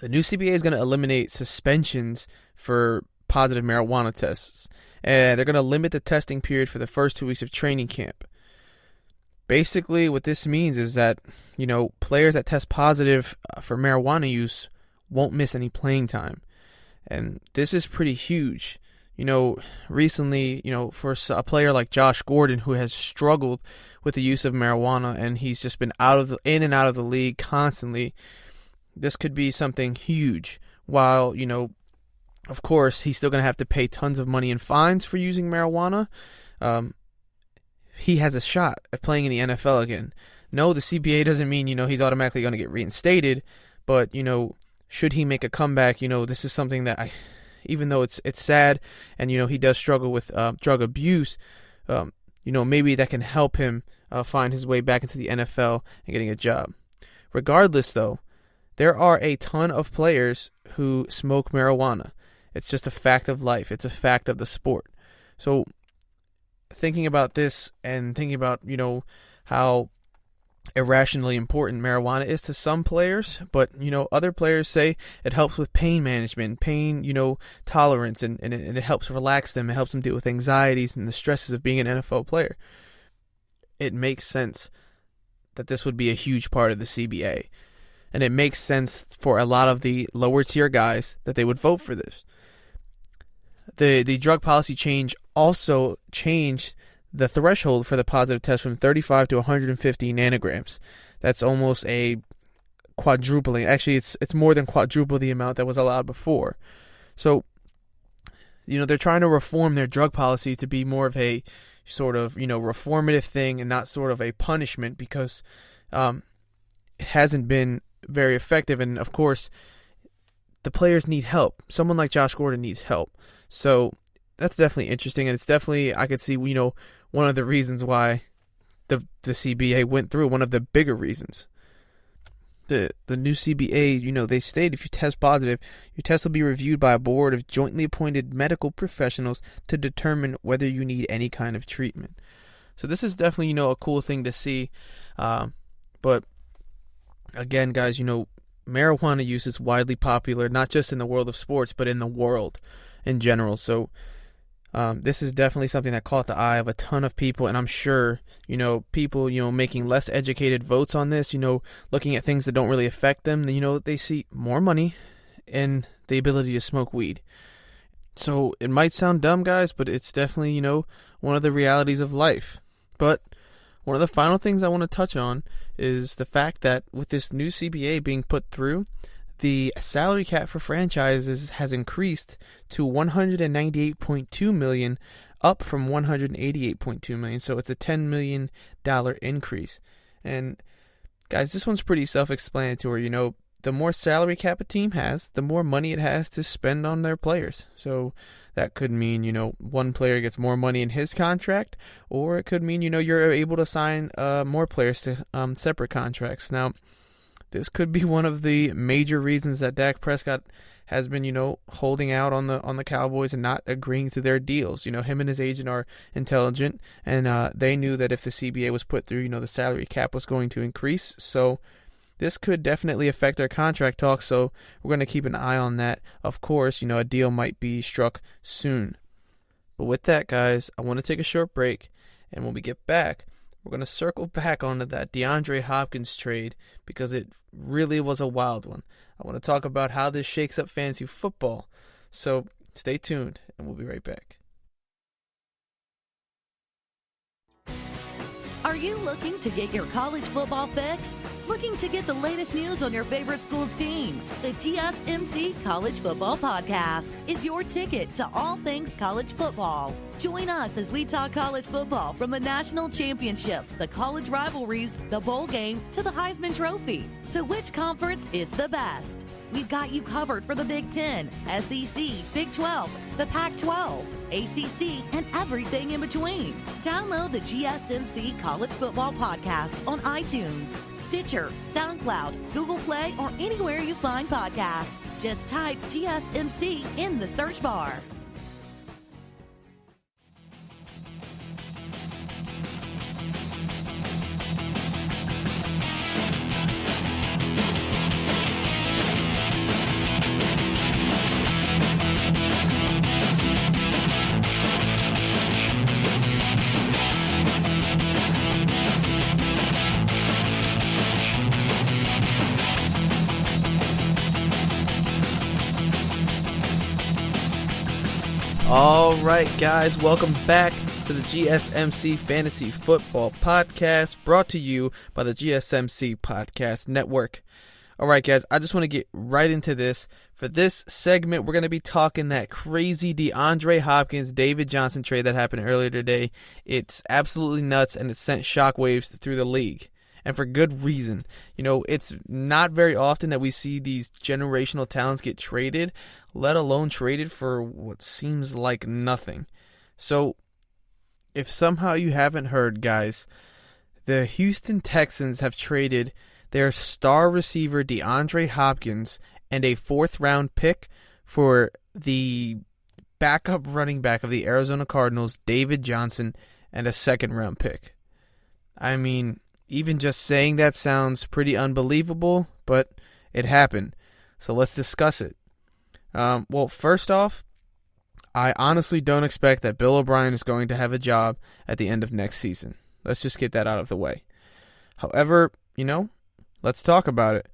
the new CBA is going to eliminate suspensions for positive marijuana tests. And they're going to limit the testing period for the first 2 weeks of training camp. Basically, what this means is that, players that test positive for marijuana use won't miss any playing time. And this is pretty huge. Recently, for a player like Josh Gordon, who has struggled with the use of marijuana, and he's just been in and out of the league constantly, this could be something huge. While, of course, he's still going to have to pay tons of money in fines for using marijuana. He has a shot at playing in the NFL again. No, the CBA doesn't mean, he's automatically going to get reinstated. But, should he make a comeback, this is something that even though it's sad and, he does struggle with drug abuse, maybe that can help him find his way back into the NFL and getting a job. Regardless, though, there are a ton of players who smoke marijuana. It's just a fact of life. It's a fact of the sport. So thinking about this and thinking about, how irrationally important marijuana is to some players, but, other players say it helps with pain management, pain, tolerance, and it helps relax them. It helps them deal with anxieties and the stresses of being an NFL player. It makes sense that this would be a huge part of the CBA. And it makes sense for a lot of the lower tier guys that they would vote for this. The drug policy change also changed the threshold for the positive test from 35 to 150 nanograms. That's almost a quadrupling. Actually, it's more than quadruple the amount that was allowed before. So, they're trying to reform their drug policy to be more of a sort of, reformative thing and not sort of a punishment because it hasn't been very effective. And, of course, the players need help. Someone like Josh Gordon needs help. So that's definitely interesting, and it's definitely, I could see, one of the reasons why the CBA went through, one of the bigger reasons. the new CBA, they state if you test positive, your test will be reviewed by a board of jointly appointed medical professionals to determine whether you need any kind of treatment. So this is definitely, a cool thing to see. But again, guys, marijuana use is widely popular, not just in the world of sports, but in the world in general. So this is definitely something that caught the eye of a ton of people, and I'm sure, people, making less educated votes on this, looking at things that don't really affect them, they see more money and the ability to smoke weed. So it might sound dumb, guys, but it's definitely, one of the realities of life. But one of the final things I want to touch on is the fact that with this new CBA being put through, the salary cap for franchises has increased to $198.2 million, up from $188.2 million. So it's a $10 million increase. And guys, this one's pretty self-explanatory. The more salary cap a team has, the more money it has to spend on their players. So that could mean, one player gets more money in his contract, or it could mean, you're able to sign more players to separate contracts. Now, this could be one of the major reasons that Dak Prescott has been, holding out on the Cowboys and not agreeing to their deals. Him and his agent are intelligent, and they knew that if the CBA was put through, the salary cap was going to increase. So this could definitely affect their contract talks, so we're going to keep an eye on that. Of course, a deal might be struck soon. But with that, guys, I want to take a short break, and when we get back, we're going to circle back onto that DeAndre Hopkins trade because it really was a wild one. I want to talk about how this shakes up fantasy football. So stay tuned, and we'll be right back. Are you looking to get your college football fix? Looking to get the latest news on your favorite school's team? The GSMC College Football Podcast is your ticket to all things college football. Join us as we talk college football from the national championship, the college rivalries, the bowl game, to the Heisman Trophy. To which conference is the best? We've got you covered for the Big Ten, SEC, Big 12, the Pac-12, ACC, and everything in between. Download the GSMC College Football Podcast on iTunes, Stitcher, SoundCloud, Google Play, or anywhere you find podcasts. Just type GSMC in the search bar. All right, guys, welcome back to the GSMC Fantasy Football Podcast, brought to you by the GSMC Podcast Network. All right, guys, I just want to get right into this. For this segment, we're going to be talking that crazy DeAndre Hopkins, David Johnson trade that happened earlier today. It's absolutely nuts, and it sent shockwaves through the league. And for good reason. It's not very often that we see these generational talents get traded, let alone traded for what seems like nothing. So, if somehow you haven't heard, guys, the Houston Texans have traded their star receiver DeAndre Hopkins and a 4th-round pick for the backup running back of the Arizona Cardinals, David Johnson, and a 2nd-round pick. I mean, even just saying that sounds pretty unbelievable, but it happened. So let's discuss it. Well, first off, I honestly don't expect that Bill O'Brien is going to have a job at the end of next season. Let's just get that out of the way. However, let's talk about it.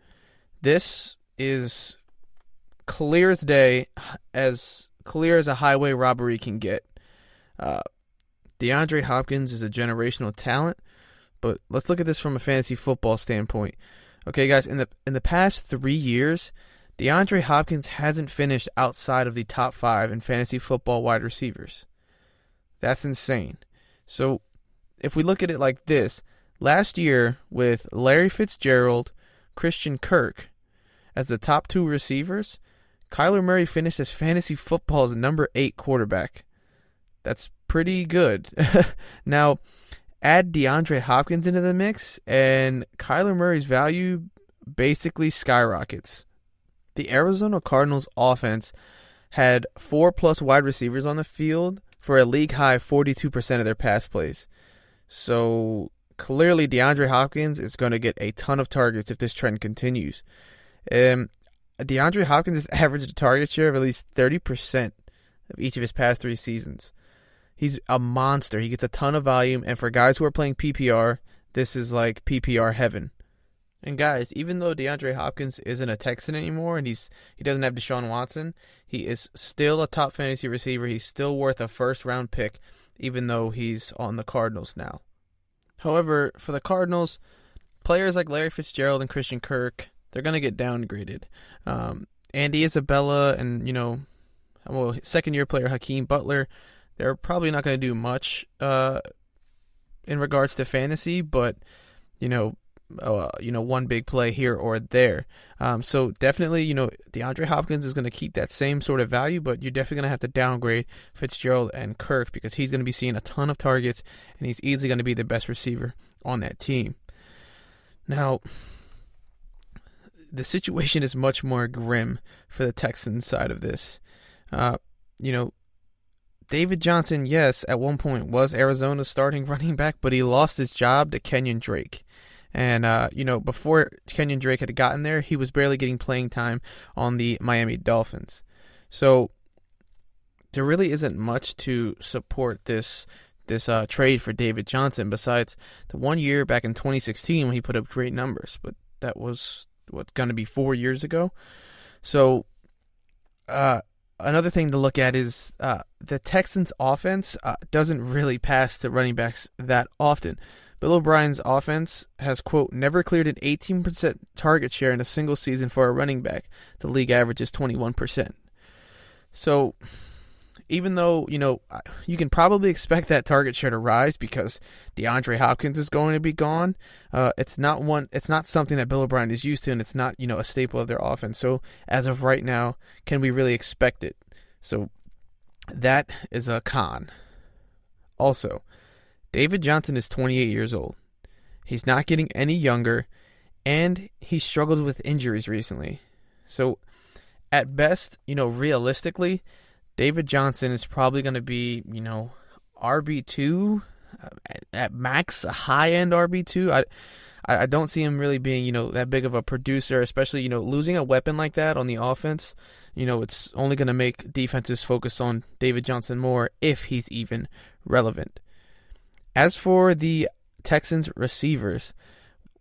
This is clear as day, as clear as a highway robbery can get. DeAndre Hopkins is a generational talent. But let's look at this from a fantasy football standpoint. Okay, guys, in the past 3 years, DeAndre Hopkins hasn't finished outside of the top 5 in fantasy football wide receivers. That's insane. So if we look at it like this, last year with Larry Fitzgerald, Christian Kirk as the top 2 receivers, Kyler Murray finished as fantasy football's number 8 quarterback. That's pretty good. Now, add DeAndre Hopkins into the mix, and Kyler Murray's value basically skyrockets. The Arizona Cardinals offense had 4+ wide receivers on the field for a league-high 42% of their pass plays. So clearly DeAndre Hopkins is going to get a ton of targets if this trend continues. DeAndre Hopkins has averaged a target share of at least 30% of each of his past 3 seasons. He's a monster. He gets a ton of volume, and for guys who are playing PPR, this is like PPR heaven. And guys, even though DeAndre Hopkins isn't a Texan anymore and he doesn't have Deshaun Watson, he is still a top fantasy receiver. He's still worth a first-round pick, even though he's on the Cardinals now. However, for the Cardinals, players like Larry Fitzgerald and Christian Kirk, they're going to get downgraded. Andy Isabella and, second-year player Hakeem Butler, they're probably not going to do much in regards to fantasy, but, one big play here or there. So definitely, DeAndre Hopkins is going to keep that same sort of value, but you're definitely going to have to downgrade Fitzgerald and Kirk because he's going to be seeing a ton of targets, and he's easily going to be the best receiver on that team. Now, the situation is much more grim for the Texans side of this. David Johnson, yes, at one point was Arizona's starting running back, but he lost his job to Kenyon Drake. And, before Kenyon Drake had gotten there, he was barely getting playing time on the Miami Dolphins. So there really isn't much to support this trade for David Johnson besides the 1 year back in 2016 when he put up great numbers. But that was, going to be 4 years ago. So another thing to look at is the Texans' offense doesn't really pass to running backs that often. Bill O'Brien's offense has, quote, never cleared an 18% target share in a single season for a running back. The league average is 21%. So even though, you can probably expect that target share to rise because DeAndre Hopkins is going to be gone, it's not something that Bill O'Brien is used to, and it's not, a staple of their offense. So as of right now, can we really expect it? So that is a con. Also, David Johnson is 28 years old. He's not getting any younger, and he struggled with injuries recently. So at best, realistically, David Johnson is probably going to be, RB2, at max, a high-end RB2. I don't see him really being, that big of a producer, especially, losing a weapon like that on the offense. It's only going to make defenses focus on David Johnson more if he's even relevant. As for the Texans receivers,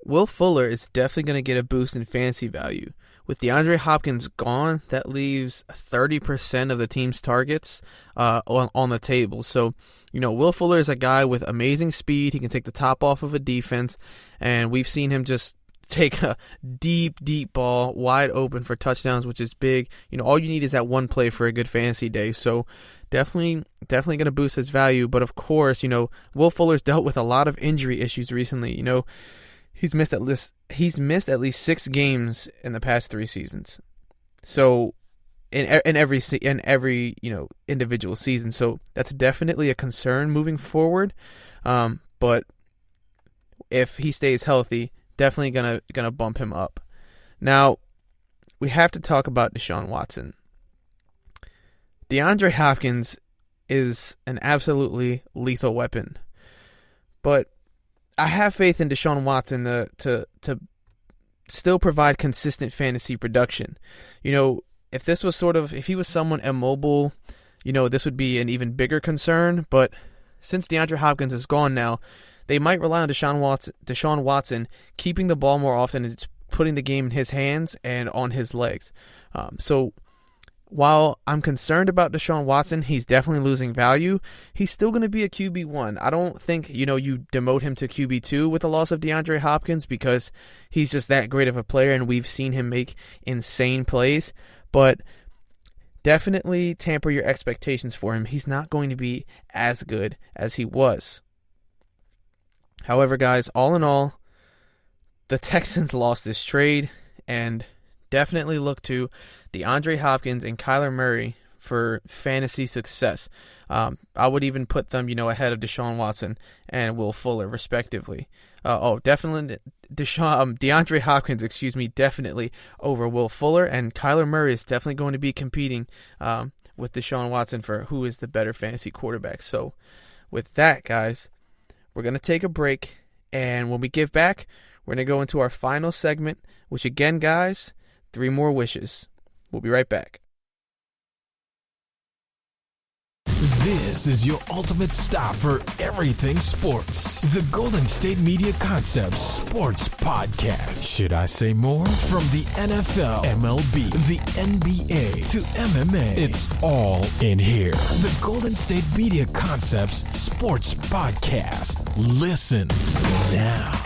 Will Fuller is definitely going to get a boost in fantasy value. With DeAndre Hopkins gone, that leaves 30% of the team's targets on the table. So, Will Fuller is a guy with amazing speed. He can take the top off of a defense, and we've seen him just take a deep ball wide open for touchdowns, which is big. All you need is that one play for a good fantasy day. So definitely going to boost his value. But of course, Will Fuller's dealt with a lot of injury issues recently. He's missed at least 6 games in the past 3 seasons. So in every individual season. So that's definitely a concern moving forward. But if he stays healthy, definitely gonna bump him up. Now, we have to talk about Deshaun Watson. DeAndre Hopkins is an absolutely lethal weapon, but I have faith in Deshaun Watson to still provide consistent fantasy production. If he was someone immobile, this would be an even bigger concern. But since DeAndre Hopkins is gone now, they might rely on Deshaun Watson keeping the ball more often and putting the game in his hands and on his legs. So while I'm concerned about Deshaun Watson, he's definitely losing value. He's still going to be a QB1. I don't think, you demote him to QB2 with the loss of DeAndre Hopkins because he's just that great of a player and we've seen him make insane plays. But definitely temper your expectations for him. He's not going to be as good as he was. However, guys, all in all, the Texans lost this trade and definitely look to DeAndre Hopkins and Kyler Murray for fantasy success. I would even put them, ahead of Deshaun Watson and Will Fuller, respectively. Definitely DeAndre Hopkins, definitely over Will Fuller, and Kyler Murray is definitely going to be competing with Deshaun Watson for who is the better fantasy quarterback. So with that, guys, we're going to take a break, and when we get back, we're going to go into our final segment, which again, guys, 3 more wishes. We'll be right back. This is your ultimate stop for everything sports. The Golden State Media Concepts Sports Podcast. Should I say more? From the NFL, MLB, the NBA, to MMA, it's all in here. The Golden State Media Concepts Sports Podcast. Listen now.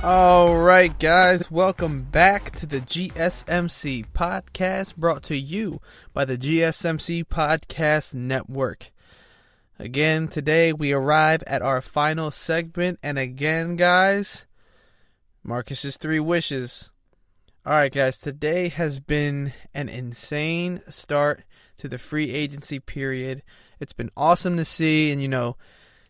All right, guys, welcome back to the GSMC podcast, brought to you by the GSMC Podcast Network. Again, today we arrive at our final segment, and again, guys, Marcus's 3 wishes. All right, guys, today has been an insane start to the free agency period. It's been awesome to see, and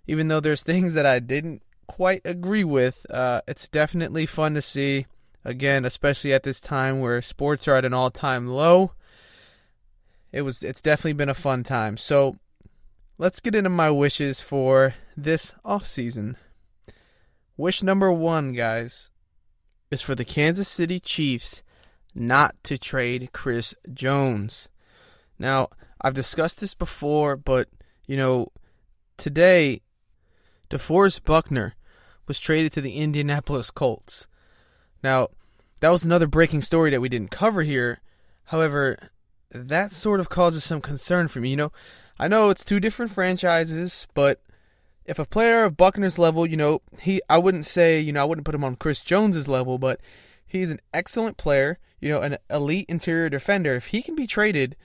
even though there's things that I didn't quite agree with, it's definitely fun to see, again, especially at this time where sports are at an all-time low. It's definitely been a fun time. So let's get into my wishes for this offseason. Wish number 1, guys, is for the Kansas City Chiefs not to trade Chris Jones. Now, I've discussed this before, but today DeForest Buckner was traded to the Indianapolis Colts. Now, that was another breaking story that we didn't cover here. However, that sort of causes some concern for me. I know it's 2 different franchises, but if a player of Buckner's level, I wouldn't put him on Chris Jones's level, but he's an excellent player, an elite interior defender. If he can be traded,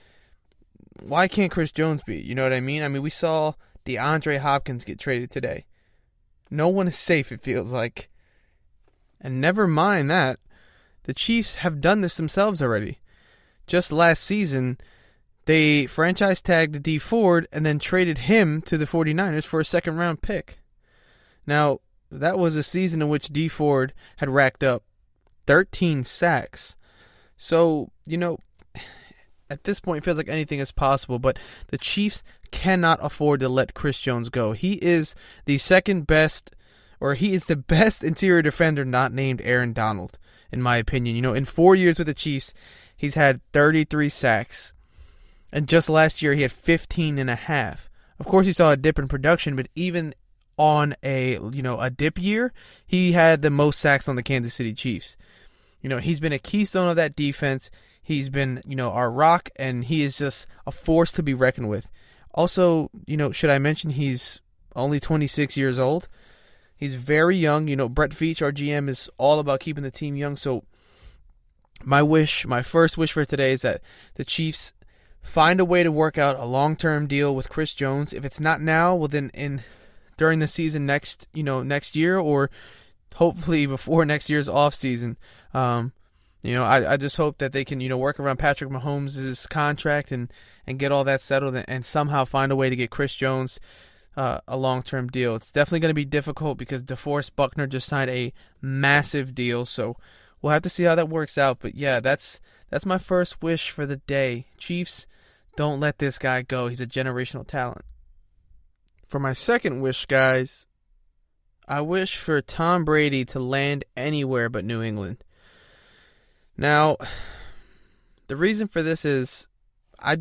why can't Chris Jones be? You know what I mean? I mean, we saw DeAndre Hopkins get traded today. No one is safe, it feels like. And never mind that, the Chiefs have done this themselves already. Just last season, they franchise tagged Dee Ford and then traded him to the 49ers for a second-round pick. Now, that was a season in which Dee Ford had racked up 13 sacks. So, at this point, it feels like anything is possible, but the Chiefs cannot afford to let Chris Jones go. He is the best interior defender not named Aaron Donald, in my opinion. In 4 years with the Chiefs, he's had 33 sacks, and just last year he had 15 and a half. Of course, he saw a dip in production, but even on a dip year, he had the most sacks on the Kansas City Chiefs. He's been a keystone of that defense. He's been, our rock, and he is just a force to be reckoned with. Also, should I mention he's only 26 years old? He's very young. Brett Veach, our GM, is all about keeping the team young. So my first wish for today is that the Chiefs find a way to work out a long-term deal with Chris Jones. If it's not now, well then during the season next year, or hopefully before next year's offseason. I just hope that they can, work around Patrick Mahomes' contract and get all that settled and somehow find a way to get Chris Jones a long-term deal. It's definitely going to be difficult because DeForest Buckner just signed a massive deal, so we'll have to see how that works out. But yeah, that's my first wish for the day. Chiefs, don't let this guy go. He's a generational talent. For my second wish, guys, I wish for Tom Brady to land anywhere but New England. Now, the reason for this is I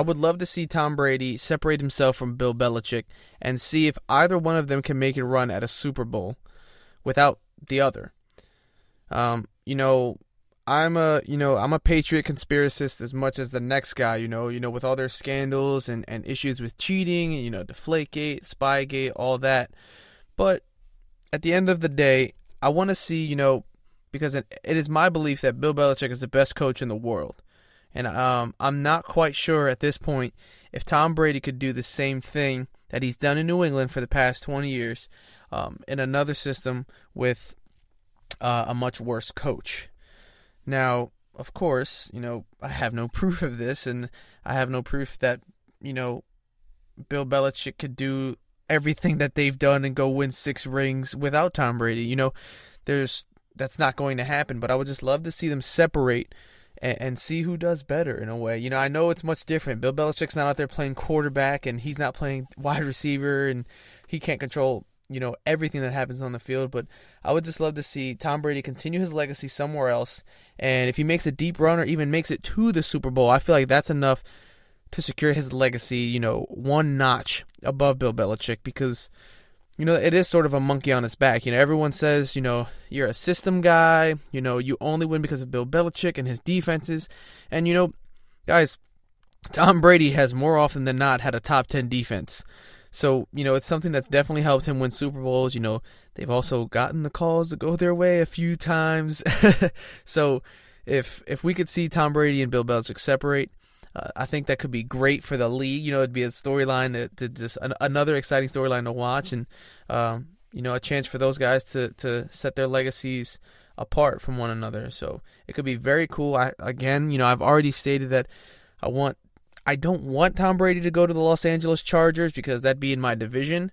would love to see Tom Brady separate himself from Bill Belichick and see if either one of them can make a run at a Super Bowl without the other. I'm a Patriot conspiracist as much as the next guy, with all their scandals and issues with cheating, Deflategate, Spygate, all that. But at the end of the day, I want to see, because it is my belief that Bill Belichick is the best coach in the world. And I'm not quite sure at this point if Tom Brady could do the same thing that he's done in New England for the past 20 years in another system with a much worse coach. Now, of course, I have no proof of this, and I have no proof that, Bill Belichick could do everything that they've done and go win 6 rings without Tom Brady. That's not going to happen, but I would just love to see them separate and see who does better in a way. I know it's much different. Bill Belichick's not out there playing quarterback, and he's not playing wide receiver, and he can't control, everything that happens on the field. But I would just love to see Tom Brady continue his legacy somewhere else. And if he makes a deep run or even makes it to the Super Bowl, I feel like that's enough to secure his legacy, one notch above Bill Belichick, because it is sort of a monkey on his back. Everyone says, you're a system guy. You only win because of Bill Belichick and his defenses. And, guys, Tom Brady has more often than not had a top 10 defense. So, it's something that's definitely helped him win Super Bowls. They've also gotten the calls to go their way a few times. So, if we could see Tom Brady and Bill Belichick separate, I think that could be great for the league. It'd be a storyline to just another exciting storyline to watch, and a chance for those guys to set their legacies apart from one another. So it could be very cool. I've already stated that I don't want Tom Brady to go to the Los Angeles Chargers because that'd be in my division.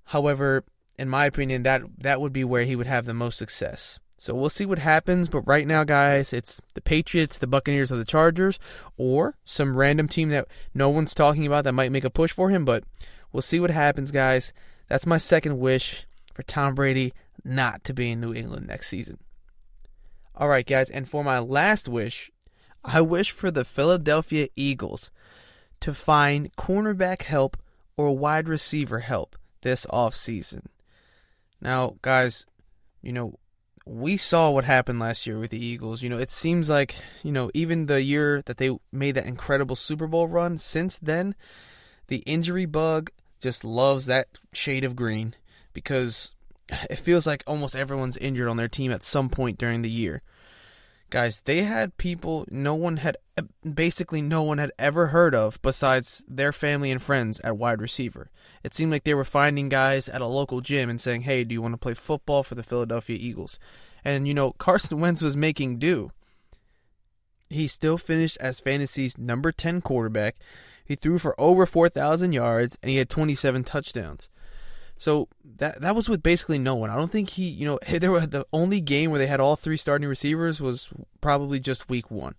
However, in my opinion, that would be where he would have the most success. So we'll see what happens, but right now, guys, it's the Patriots, the Buccaneers, or the Chargers, or some random team that no one's talking about that might make a push for him, but we'll see what happens, guys. That's my second wish, for Tom Brady not to be in New England next season. All right, guys, and for my last wish, I wish for the Philadelphia Eagles to find cornerback help or wide receiver help this offseason. Now, guys, we saw what happened last year with the Eagles. It seems like, even the year that they made that incredible Super Bowl run, since then, the injury bug just loves that shade of green, because it feels like almost everyone's injured on their team at some point during the year. Guys, they had people no one had ever heard of besides their family and friends at wide receiver. It seemed like they were finding guys at a local gym and saying, hey, do you want to play football for the Philadelphia Eagles? And, Carson Wentz was making do. He still finished as fantasy's number 10 quarterback. He threw for over 4,000 yards, and he had 27 touchdowns. So that was with basically no one. I don't think the only game where they had all 3 starting receivers was probably just week 1.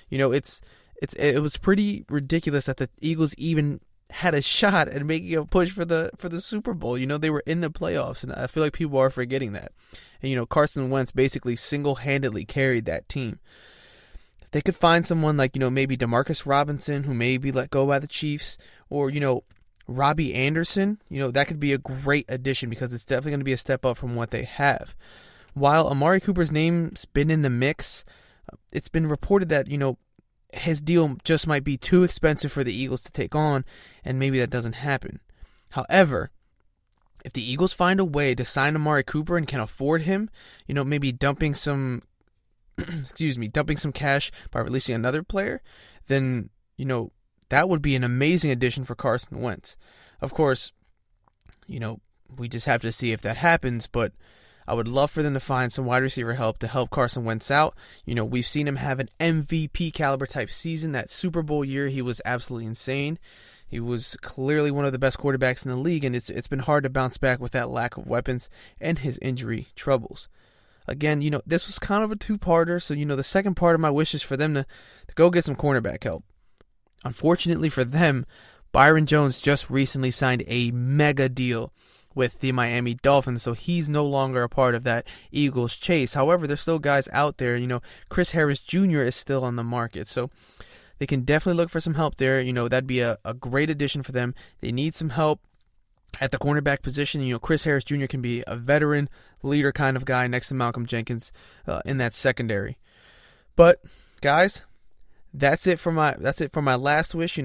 It was pretty ridiculous that the Eagles even had a shot at making a push for the Super Bowl. They were in the playoffs, and I feel like people are forgetting that. And Carson Wentz basically single-handedly carried that team. If they could find someone like, maybe DeMarcus Robinson, who may be let go by the Chiefs, or, Robbie Anderson, that could be a great addition, because it's definitely going to be a step up from what they have. While Amari Cooper's name's been in the mix, it's been reported that, his deal just might be too expensive for the Eagles to take on, and maybe that doesn't happen. However, if the Eagles find a way to sign Amari Cooper and can afford him, maybe dumping some cash by releasing another player, then, that would be an amazing addition for Carson Wentz. Of course, we just have to see if that happens, but I would love for them to find some wide receiver help to help Carson Wentz out. We've seen him have an MVP caliber type season. That Super Bowl year, he was absolutely insane. He was clearly one of the best quarterbacks in the league, and it's been hard to bounce back with that lack of weapons and his injury troubles. Again, this was kind of a two-parter, so, the second part of my wish is for them to go get some cornerback help. Unfortunately for them, Byron Jones just recently signed a mega deal with the Miami Dolphins, so he's no longer a part of that Eagles chase. However, there's still guys out there. Chris Harris Jr. is still on the market, so they can definitely look for some help there. That'd be a great addition for them. They need some help at the cornerback position. Chris Harris Jr. can be a veteran leader kind of guy next to Malcolm Jenkins in that secondary. But guys, that's it for my last wish.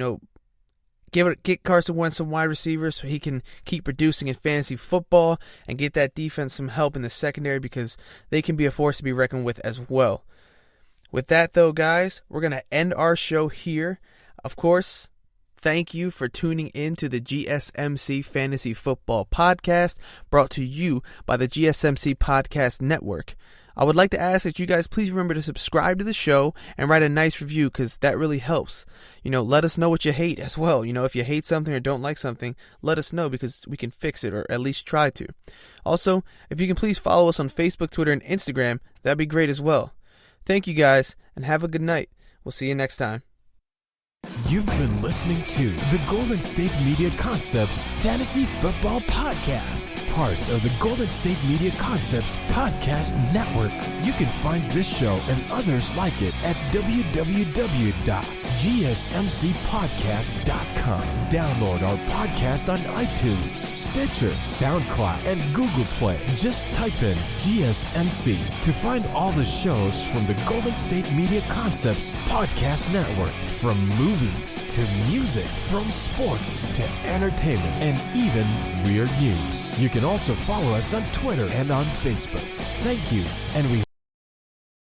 Get Carson Wentz some wide receivers so he can keep producing in fantasy football, and get that defense some help in the secondary because they can be a force to be reckoned with as well. With that, though, guys, we're going to end our show here. Of course, thank you for tuning in to the GSMC Fantasy Football Podcast, brought to you by the GSMC Podcast Network. I would like to ask that you guys please remember to subscribe to the show and write a nice review because that really helps. Let us know what you hate as well. If you hate something or don't like something, let us know because we can fix it or at least try to. Also, if you can please follow us on Facebook, Twitter, and Instagram, that'd be great as well. Thank you guys and have a good night. We'll see you next time. You've been listening to the Golden State Media Concepts Fantasy Football Podcast, part of the Golden State Media Concepts Podcast Network. You can find this show and others like it at www.gsmcpodcast.com. Download our podcast on iTunes, Stitcher, SoundCloud, and Google Play. Just type in GSMC to find all the shows from the Golden State Media Concepts Podcast Network, from movies to music, from sports to entertainment, and even weird news. You can also follow us on Twitter and on Facebook. Thank you, and we